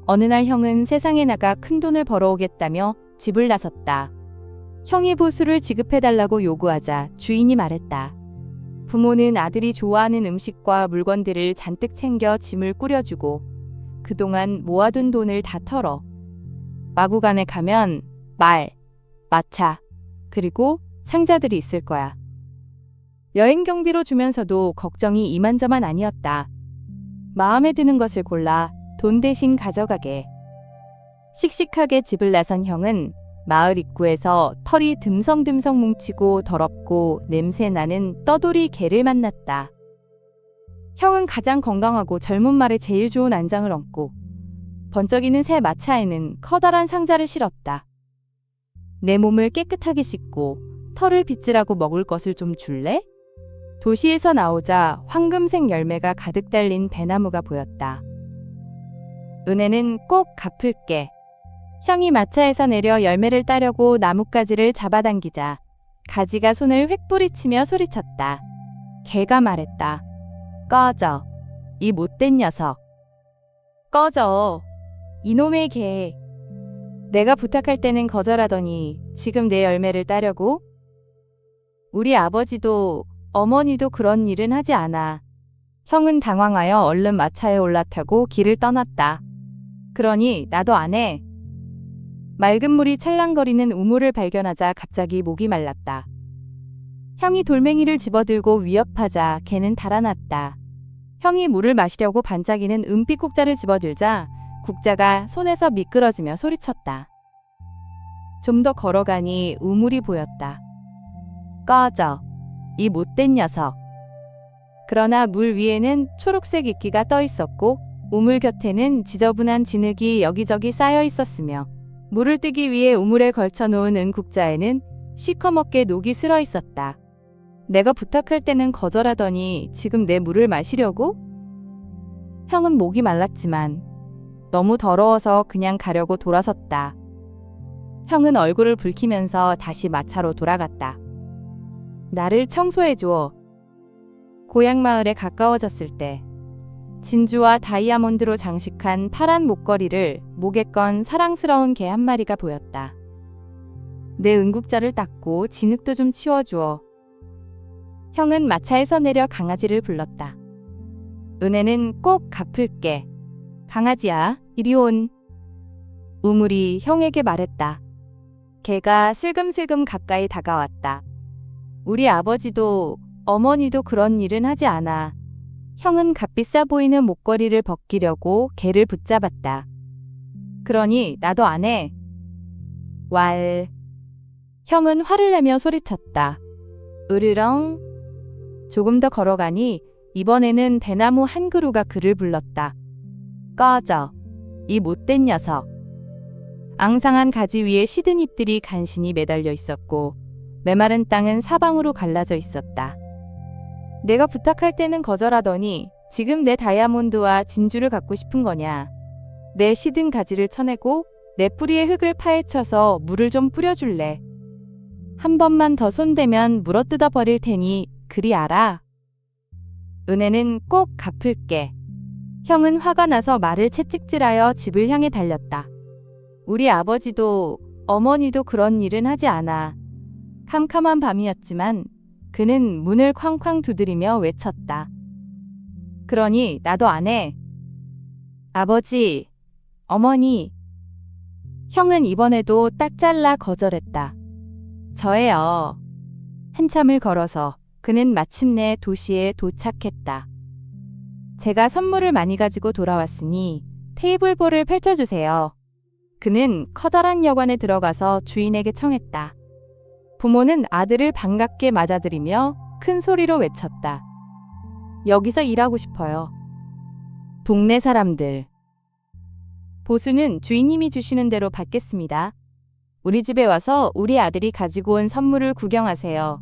어느 날 형은 세상에 나가 큰 돈을 벌어오겠다며 집을 나섰다. 형이 보수를 지급해달라고 요구하자 주인이 말했다. 부모는 아들이 좋아하는 음식과 물건들을 잔뜩 챙겨 짐을 꾸려주고 그동안 모아둔 돈을 다 털어. 마구간에 가면 말, 마차, 그리고 상자들이 있을 거야. 여행 경비로 주면서도 걱정이 이만저만 아니었다. 마음에 드는 것을 골라 돈 대신 가져가게. 씩씩하게 집을 나선 형은 마을 입구에서 털이 듬성듬성 뭉치고 더럽고 냄새나는 떠돌이 개를 만났다. 형은 가장 건강하고 젊은 말에 제일 좋은 안장을 얹고 번쩍이는 새 마차에는 커다란 상자를 실었다. 내 몸을 깨끗하게 씻고 털을 빗질하고 먹을 것을 좀 줄래? 도시에서 나오자 황금색 열매가 가득 달린 배나무가 보였다. 은혜는 꼭 갚을게. 형이 마차에서 내려 열매를 따려고 나뭇가지를 잡아당기자 가지가 손을 획 뿌리치며 소리쳤다. 개가 말했다. 꺼져. 이 못된 녀석. 꺼져. 이놈의 개. 내가 부탁할 때는 거절하더니 지금 내 열매를 따려고? 우리 아버지도 어머니도 그런 일은 하지 않아. 형은 당황하여 얼른 마차에 올라타고 길을 떠났다. 그러니 나도 안 해. 맑은 물이 찰랑거리는 우물을 발견하자 갑자기 목이 말랐다. 형이 돌멩이를 집어들고 위협하자 개는 달아났다. 형이 물을 마시려고 반짝이는 은빛 국자를 집어들자 국자가 손에서 미끄러지며 소리쳤다. 좀 더 걸어가니 우물이 보였다. 꺼져. 이 못된 녀석. 그러나 물 위에는 초록색 이끼가 떠 있었고 우물 곁에는 지저분한 진흙이 여기저기 쌓여 있었으며 물을 뜨기 위해 우물에 걸쳐 놓은 은국자에는 시커멓게 녹이 슬어 있었다. 내가 부탁할 때는 거절하더니 지금 내 물을 마시려고? 형은 목이 말랐지만 너무 더러워서 그냥 가려고 돌아섰다. 형은 얼굴을 붉히면서 다시 마차로 돌아갔다. 나를 청소해줘. 고향 마을에 가까워졌을 때 진주와 다이아몬드로 장식한 파란 목걸이를 목에 건 사랑스러운 개 한 마리가 보였다. 내 은국자를 닦고 진흙도 좀 치워주어. 형은 마차에서 내려 강아지를 불렀다. 은혜는 꼭 갚을게. 강아지야, 이리 온. 우물이 형에게 말했다. 개가 슬금슬금 가까이 다가왔다. 우리 아버지도 어머니도 그런 일은 하지 않아. 형은 값비싸 보이는 목걸이를 벗기려고 개를 붙잡았다. 그러니 나도 안 해. 왈. 형은 화를 내며 소리쳤다. 으르렁. 조금 더 걸어가니 이번에는 대나무 한 그루가 그를 불렀다. 꺼져. 이 못된 녀석. 앙상한 가지 위에 시든 잎들이 간신히 매달려 있었고 메마른 땅은 사방으로 갈라져 있었다. 내가 부탁할 때는 거절하더니 지금 내 다이아몬드와 진주를 갖고 싶은 거냐. 내 시든 가지를 쳐내고 내 뿌리에 흙을 파헤쳐서 물을 좀 뿌려줄래. 한 번만 더 손대면 물어뜯어 버릴 테니 그리 알아. 은혜는 꼭 갚을게. 형은 화가 나서 말을 채찍질하여 집을 향해 달렸다. 우리 아버지도 어머니도 그런 일은 하지 않아. 캄캄한 밤이었지만 그는 문을 쾅쾅 두드리며 외쳤다. 그러니 나도 안 해. 아버지, 어머니. 형은 이번에도 딱 잘라 거절했다. 저예요. 한참을 걸어서 그는 마침내 도시에 도착했다. 제가 선물을 많이 가지고 돌아왔으니 테이블볼을 펼쳐주세요. 그는 커다란 여관에 들어가서 주인에게 청했다. 부모는 아들을 반갑게 맞아들이며 큰 소리로 외쳤다. 여기서 일하고 싶어요. 동네 사람들. 보수는 주인님이 주시는 대로 받겠습니다. 우리 집에 와서 우리 아들이 가지고 온 선물을 구경하세요.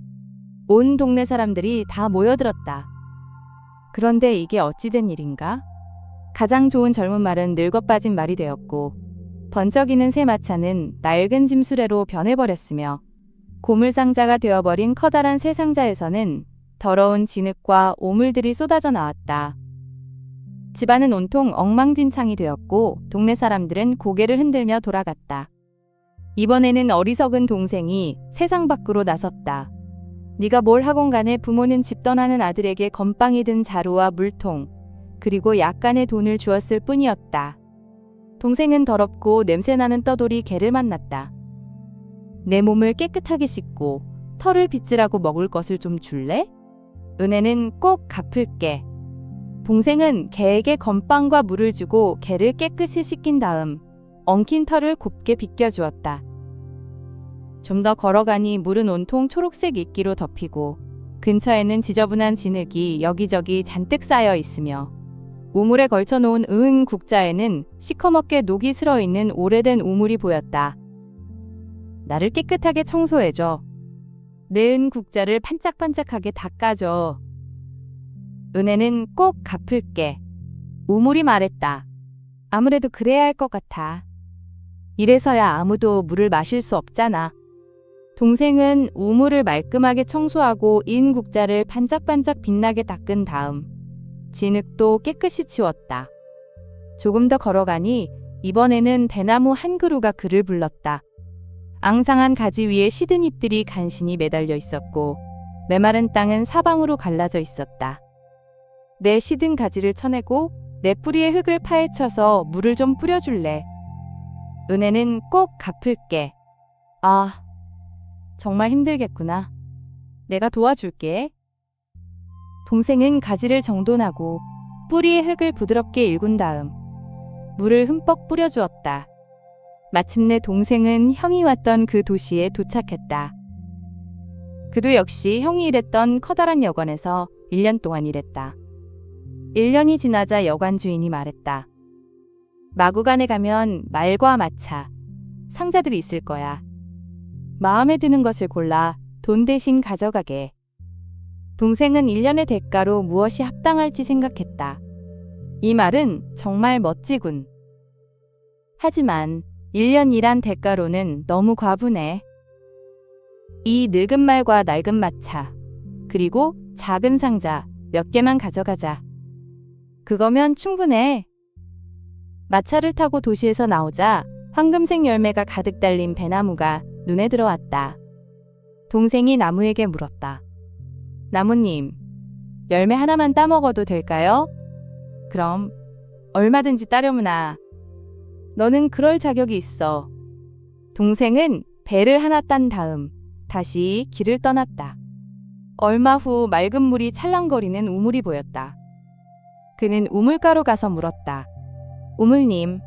온 동네 사람들이 다 모여들었다. 그런데 이게 어찌된 일인가? 가장 좋은 젊은 말은 늙어빠진 말이 되었고 번쩍이는 새 마차는 낡은 짐수레로 변해버렸으며 고물상자가 되어버린 커다란 새 상자에서는 더러운 진흙과 오물들이 쏟아져 나왔다. 집안은 온통 엉망진창이 되었고 동네 사람들은 고개를 흔들며 돌아갔다. 이번에는 어리석은 동생이 세상 밖으로 나섰다. 네가 뭘 하건 간에 부모는 집 떠나는 아들에게 건빵이 든 자루와 물통 그리고 약간의 돈을 주었을 뿐이었다. 동생은 더럽고 냄새나는 떠돌이 개를 만났다. 내 몸을 깨끗하게 씻고 털을 빗질하고 먹을 것을 좀 줄래? 은혜는 꼭 갚을게. 동생은 개에게 건빵과 물을 주고 개를 깨끗이 씻긴 다음 엉킨 털을 곱게 빗겨주었다. 좀 더 걸어가니 물은 온통 초록색 이끼로 덮이고 근처에는 지저분한 진흙이 여기저기 잔뜩 쌓여 있으며 우물에 걸쳐놓은 은 국자에는 시커멓게 녹이 슬어 있는 오래된 우물이 보였다. 나를 깨끗하게 청소해줘. 내 은 국자를 반짝반짝하게 닦아줘. 은혜는 꼭 갚을게. 우물이 말했다. 아무래도 그래야 할 것 같아. 이래서야 아무도 물을 마실 수 없잖아. 동생은 우물을 말끔하게 청소하고 인 국자를 반짝반짝 빛나게 닦은 다음 진흙도 깨끗이 치웠다. 조금 더 걸어가니 이번에는 대나무 한 그루가 그를 불렀다. 앙상한 가지 위에 시든 잎들이 간신히 매달려 있었고 메마른 땅은 사방으로 갈라져 있었다. 내 시든 가지를 쳐내고 내 뿌리에 흙을 파헤쳐서 물을 좀 뿌려줄래. 은혜는 꼭 갚을게. 아, 정말 힘들겠구나. 내가 도와줄게. 동생은 가지를 정돈하고 뿌리에 흙을 부드럽게 일군 다음 물을 흠뻑 뿌려주었다. 마침내 동생은 형이 왔던 그 도시에 도착했다. 그도 역시 형이 일했던 커다란 여관에서 1년 동안 일했다. 1년이 지나자 여관 주인이 말했다. 마구간에 가면 말과 마차, 상자들이 있을 거야. 마음에 드는 것을 골라 돈 대신 가져가게. 동생은 1년의 대가로 무엇이 합당할지 생각했다. 이 말은 정말 멋지군. 하지만 1년 일한 대가로는 너무 과분해. 이 늙은 말과 낡은 마차, 그리고 작은 상자 몇 개만 가져가자. 그거면 충분해. 마차를 타고 도시에서 나오자 황금색 열매가 가득 달린 배나무가 눈에 들어왔다. 동생이 나무에게 물었다. 나무님, 열매 하나만 따먹어도 될까요? 그럼 얼마든지 따려무나. 너는 그럴 자격이 있어. 동생은 배를 하나 딴 다음 다시 길을 떠났다. 얼마 후 맑은 물이 찰랑거리는 우물이 보였다. 그는 우물가로 가서 물었다. 우물님,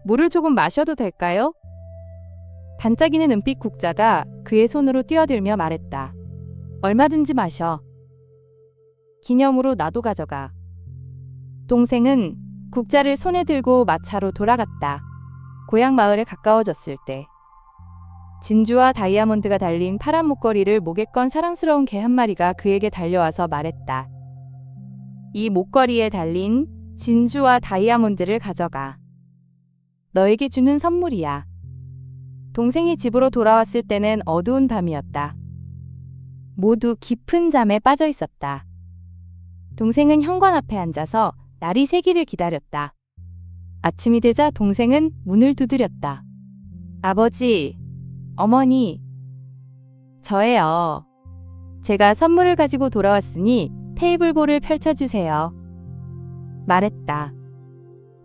물을 조금 마셔도 될까요? 반짝이는 은빛 국자가 그의 손으로 뛰어들며 말했다. 얼마든지 마셔. 기념으로 나도 가져가. 동생은 국자를 손에 들고 마차로 돌아갔다. 고향 마을에 가까워졌을 때 진주와 다이아몬드가 달린 파란 목걸이를 목에 건 사랑스러운 개 한 마리가 그에게 달려와서 말했다. 이 목걸이에 달린 진주와 다이아몬드를 가져가. 너에게 주는 선물이야. 동생이 집으로 돌아왔을 때는 어두운 밤이었다. 모두 깊은 잠에 빠져 있었다. 동생은 현관 앞에 앉아서 날이 새기를 기다렸다. 아침이 되자 동생은 문을 두드렸다. 아버지, 어머니, 저예요. 제가 선물을 가지고 돌아왔으니 테이블볼을 펼쳐주세요. 말했다.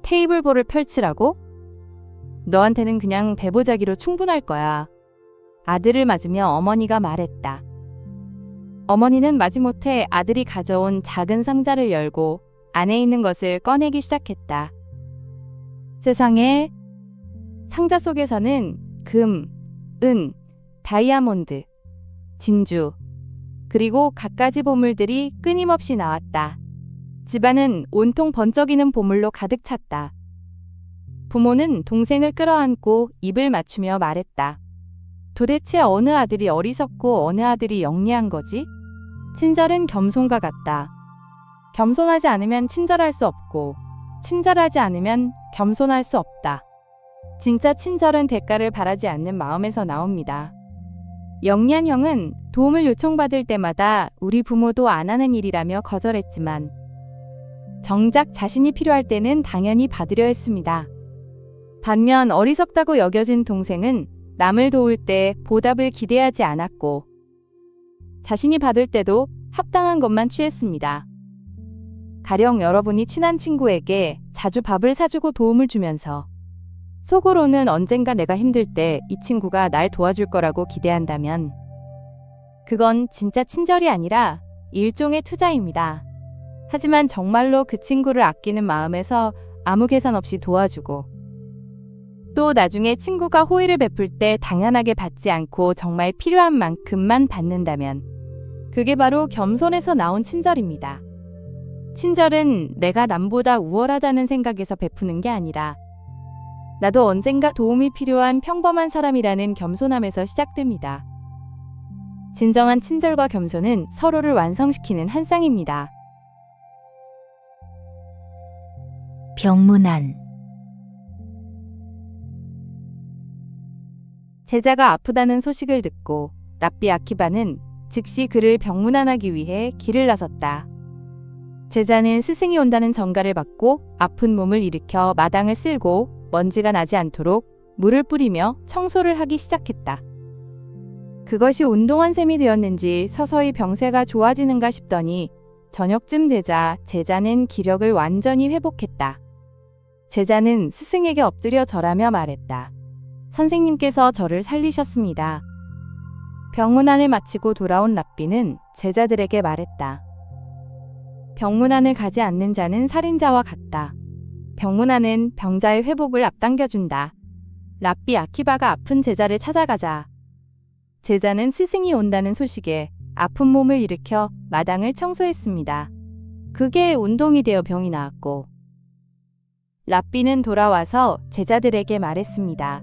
테이블볼을 펼치라고? 너한테는 그냥 배보자기로 충분할 거야. 아들을 맞으며 어머니가 말했다. 어머니는 마지못해 아들이 가져온 작은 상자를 열고 안에 있는 것을 꺼내기 시작했다. 세상에, 상자 속에서는 금, 은, 다이아몬드, 진주, 그리고 갖가지 보물들이 끊임없이 나왔다. 집안은 온통 번쩍이는 보물로 가득 찼다. 부모는 동생을 끌어안고 입을 맞추며 말했다. 도대체 어느 아들이 어리석고 어느 아들이 영리한 거지? 친절은 겸손과 같다. 겸손하지 않으면 친절할 수 없고 친절하지 않으면 겸손할 수 없다. 진짜 친절은 대가를 바라지 않는 마음에서 나옵니다. 영리한 형은 도움을 요청받을 때마다 우리 부모도 안 하는 일이라며 거절했지만 정작 자신이 필요할 때는 당연히 받으려 했습니다. 반면 어리석다고 여겨진 동생은 남을 도울 때 보답을 기대하지 않았고 자신이 받을 때도 합당한 것만 취했습니다. 가령 여러분이 친한 친구에게 자주 밥을 사주고 도움을 주면서 속으로는 언젠가 내가 힘들 때 이 친구가 날 도와줄 거라고 기대한다면 그건 진짜 친절이 아니라 일종의 투자입니다. 하지만 정말로 그 친구를 아끼는 마음에서 아무 계산 없이 도와주고 또 나중에 친구가 호의를 베풀 때 당연하게 받지 않고 정말 필요한 만큼만 받는다면 그게 바로 겸손에서 나온 친절입니다. 친절은 내가 남보다 우월하다는 생각에서 베푸는 게 아니라 나도 언젠가 도움이 필요한 평범한 사람이라는 겸손함에서 시작됩니다. 진정한 친절과 겸손은 서로를 완성시키는 한 쌍입니다. 병문안. 제자가 아프다는 소식을 듣고 랍비 아키바는 즉시 그를 병문안하기 위해 길을 나섰다. 제자는 스승이 온다는 전가를 받고 아픈 몸을 일으켜 마당을 쓸고 먼지가 나지 않도록 물을 뿌리며 청소를 하기 시작했다. 그것이 운동한 셈이 되었는지 서서히 병세가 좋아지는가 싶더니 저녁쯤 되자 제자는 기력을 완전히 회복했다. 제자는 스승에게 엎드려 절하며 말했다. 선생님께서 저를 살리셨습니다. 병문안을 마치고 돌아온 랍비는 제자들에게 말했다. 병문안을 가지 않는 자는 살인자와 같다. 병문안은 병자의 회복을 앞당겨준다. 랍비 아키바가 아픈 제자를 찾아가자. 제자는 스승이 온다는 소식에 아픈 몸을 일으켜 마당을 청소했습니다. 그게 운동이 되어 병이 나았고 랍비는 돌아와서 제자들에게 말했습니다.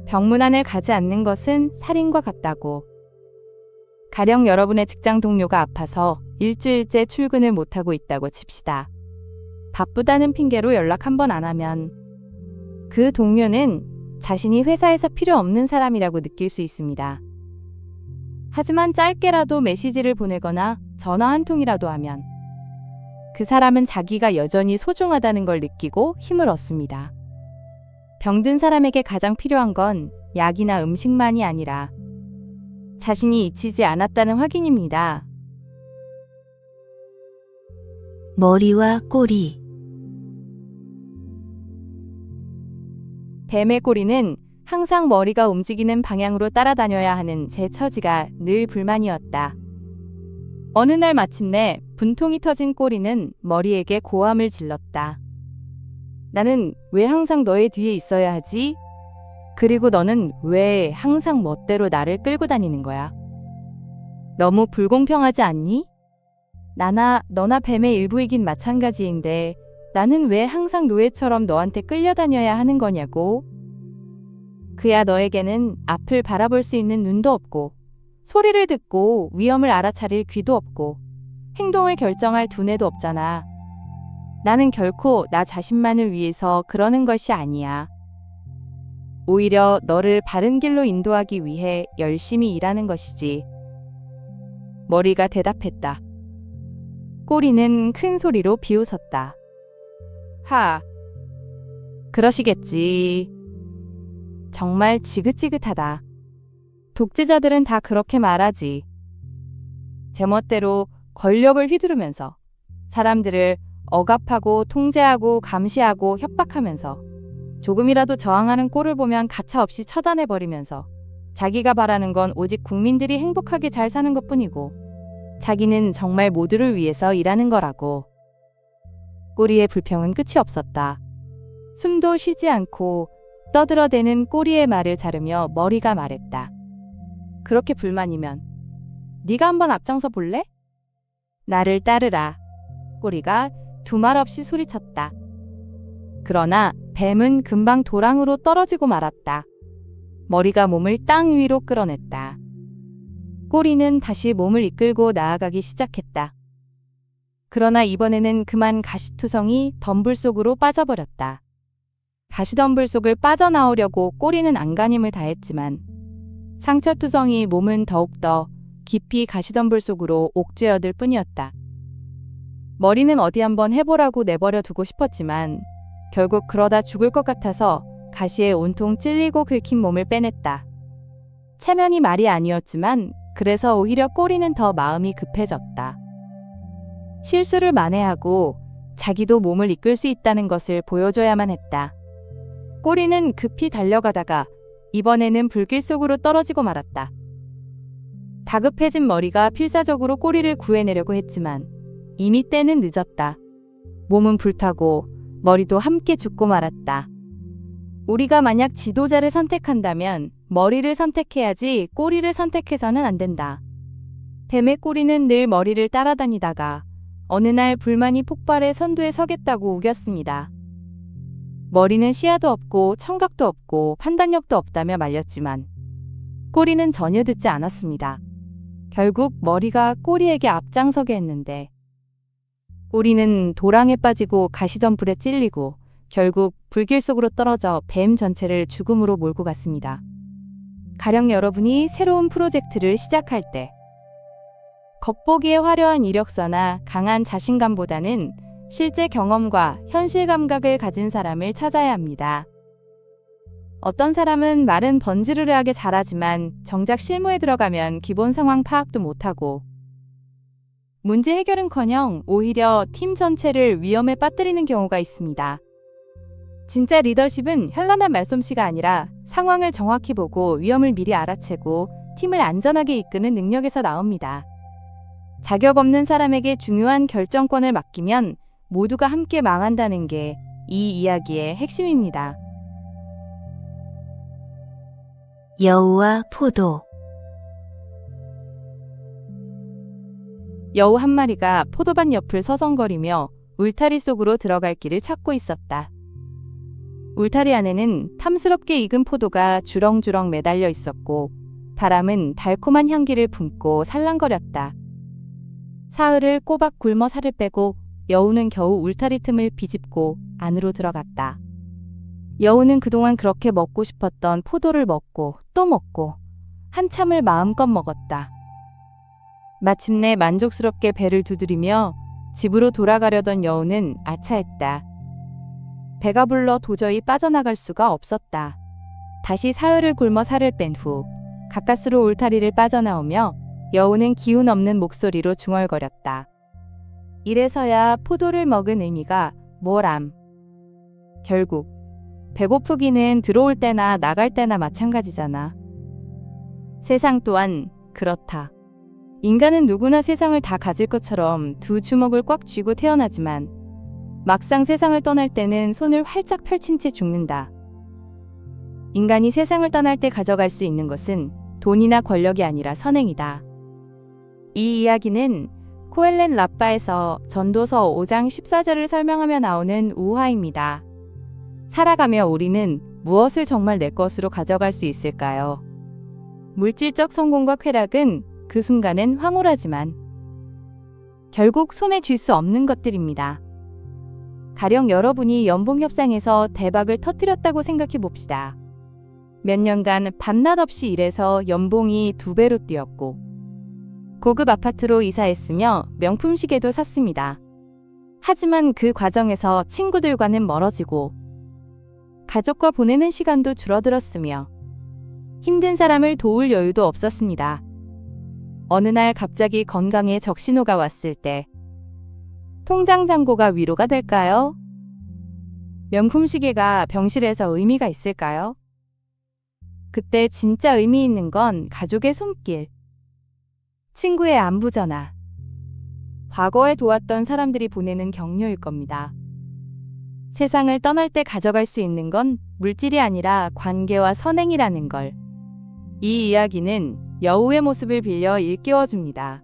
병문안을 가지 않는 것은 살인과 같다고. 가령 여러분의 직장 동료가 아파서 일주일째 출근을 못하고 있다고 칩시다. 바쁘다는 핑계로 연락 한 번 안 하면 그 동료는 자신이 회사에서 필요 없는 사람이라고 느낄 수 있습니다. 하지만 짧게라도 메시지를 보내거나 전화 한 통이라도 하면 그 사람은 자기가 여전히 소중하다는 걸 느끼고 힘을 얻습니다. 병든 사람에게 가장 필요한 건 약이나 음식만이 아니라 자신이 잊히지 않았다는 확인입니다. 머리와 꼬리. 뱀의 꼬리는 항상 머리가 움직이는 방향으로 따라다녀야 하는 제 처지가 늘 불만이었다. 어느 날 마침내 분통이 터진 꼬리는 머리에게 고함을 질렀다. 나는 왜 항상 너의 뒤에 있어야 하지? 그리고 너는 왜 항상 멋대로 나를 끌고 다니는 거야? 너무 불공평하지 않니? 나나 너나 뱀의 일부이긴 마찬가지인데 나는 왜 항상 노예처럼 너한테 끌려다녀야 하는 거냐고? 그야 너에게는 앞을 바라볼 수 있는 눈도 없고 소리를 듣고 위험을 알아차릴 귀도 없고 행동을 결정할 두뇌도 없잖아. 나는 결코 나 자신만을 위해서 그러는 것이 아니야. 오히려 너를 바른 길로 인도하기 위해 열심히 일하는 것이지. 머리가 대답했다. 꼬리는 큰 소리로 비웃었다. 하, 그러시겠지. 정말 지긋지긋하다. 독재자들은 다 그렇게 말하지. 제멋대로 권력을 휘두르면서 사람들을 억압하고 통제하고 감시하고 협박하면서 조금이라도 저항하는 꼴을 보면 가차없이 처단해버리면서 자기가 바라는 건 오직 국민들이 행복하게 잘 사는 것뿐이고 자기는 정말 모두를 위해서 일하는 거라고. 꼬리의 불평은 끝이 없었다. 숨도 쉬지 않고 떠들어대는 꼬리의 말을 자르며 머리가 말했다. 그렇게 불만이면 네가 한번 앞장서 볼래? 나를 따르라. 꼬리가 두말 없이 소리쳤다. 그러나 뱀은 금방 도랑으로 떨어지고 말았다. 머리가 몸을 땅 위로 끌어냈다. 꼬리는 다시 몸을 이끌고 나아가기 시작했다. 그러나 이번에는 그만 가시투성이 덤불 속으로 빠져버렸다. 가시덤불 속을 빠져나오려고 꼬리는 안간힘을 다했지만 상처투성이 몸은 더욱더 깊이 가시덤불 속으로 옥죄어들 뿐이었다. 머리는 어디 한번 해보라고 내버려 두고 싶었지만 결국 그러다 죽을 것 같아서 가시에 온통 찔리고 긁힌 몸을 빼냈다. 체면이 말이 아니었지만 그래서 오히려 꼬리는 더 마음이 급해졌다. 실수를 만회하고 자기도 몸을 이끌 수 있다는 것을 보여줘야만 했다. 꼬리는 급히 달려가다가 이번에는 불길 속으로 떨어지고 말았다. 다급해진 머리가 필사적으로 꼬리를 구해내려고 했지만 이미 때는 늦었다. 몸은 불타고 머리도 함께 죽고 말았다. 우리가 만약 지도자를 선택한다면 머리를 선택해야지 꼬리를 선택해서는 안 된다. 뱀의 꼬리는 늘 머리를 따라다니다가 어느 날 불만이 폭발해 선두에 서겠다고 우겼습니다. 머리는 시야도 없고 청각도 없고 판단력도 없다며 말렸지만 꼬리는 전혀 듣지 않았습니다. 결국 머리가 꼬리에게 앞장서게 했는데 꼬리는 도랑에 빠지고 가시덤불에 찔리고 결국 불길 속으로 떨어져 뱀 전체를 죽음으로 몰고 갔습니다. 가령 여러분이 새로운 프로젝트를 시작할 때 겉보기에 화려한 이력서나 강한 자신감보다는 실제 경험과 현실 감각을 가진 사람을 찾아야 합니다. 어떤 사람은 말은 번지르르하게 잘하지만 정작 실무에 들어가면 기본 상황 파악도 못하고 문제 해결은커녕 오히려 팀 전체를 위험에 빠뜨리는 경우가 있습니다. 진짜 리더십은 현란한 말솜씨가 아니라 상황을 정확히 보고 위험을 미리 알아채고 팀을 안전하게 이끄는 능력에서 나옵니다. 자격 없는 사람에게 중요한 결정권을 맡기면 모두가 함께 망한다는 게 이 이야기의 핵심입니다. 여우와 포도. 여우 한 마리가 포도밭 옆을 서성거리며 울타리 속으로 들어갈 길을 찾고 있었다. 울타리 안에는 탐스럽게 익은 포도가 주렁주렁 매달려 있었고 바람은 달콤한 향기를 품고 살랑거렸다. 사흘을 꼬박 굶어 살을 빼고 여우는 겨우 울타리 틈을 비집고 안으로 들어갔다. 여우는 그동안 그렇게 먹고 싶었던 포도를 먹고 또 먹고 한참을 마음껏 먹었다. 마침내 만족스럽게 배를 두드리며 집으로 돌아가려던 여우는 아차했다. 배가 불러 도저히 빠져나갈 수가 없었다. 다시 사흘을 굶어 살을 뺀 후 가까스로 울타리를 빠져나오며 여우는 기운 없는 목소리로 중얼거렸다. 이래서야 포도를 먹은 의미가 뭐람. 결국 배고프기는 들어올 때나 나갈 때나 마찬가지잖아. 세상 또한 그렇다. 인간은 누구나 세상을 다 가질 것처럼 두 주먹을 꽉 쥐고 태어나지만 막상 세상을 떠날 때는 손을 활짝 펼친 채 죽는다. 인간이 세상을 떠날 때 가져갈 수 있는 것은 돈이나 권력이 아니라 선행이다. 이 이야기는 코엘렌 라빠에서 전도서 5장 14절을 설명하며 나오는 우화입니다. 살아가며 우리는 무엇을 정말 내 것으로 가져갈 수 있을까요? 물질적 성공과 쾌락은 그 순간엔 황홀하지만 결국 손에 쥘 수 없는 것들입니다. 가령 여러분이 연봉 협상에서 대박을 터뜨렸다고 생각해 봅시다. 몇 년간 밤낮 없이 일해서 연봉이 2배로 뛰었고 고급 아파트로 이사했으며 명품 시계도 샀습니다. 하지만 그 과정에서 친구들과는 멀어지고 가족과 보내는 시간도 줄어들었으며 힘든 사람을 도울 여유도 없었습니다. 어느 날 갑자기 건강에 적신호가 왔을 때 통장 잔고가 위로가 될까요? 명품 시계가 병실에서 의미가 있을까요? 그때 진짜 의미 있는 건 가족의 손길, 친구의 안부 전화, 과거에 도왔던 사람들이 보내는 격려일 겁니다. 세상을 떠날 때 가져갈 수 있는 건 물질이 아니라 관계와 선행이라는 걸. 이 이야기는 여우의 모습을 빌려 일깨워줍니다.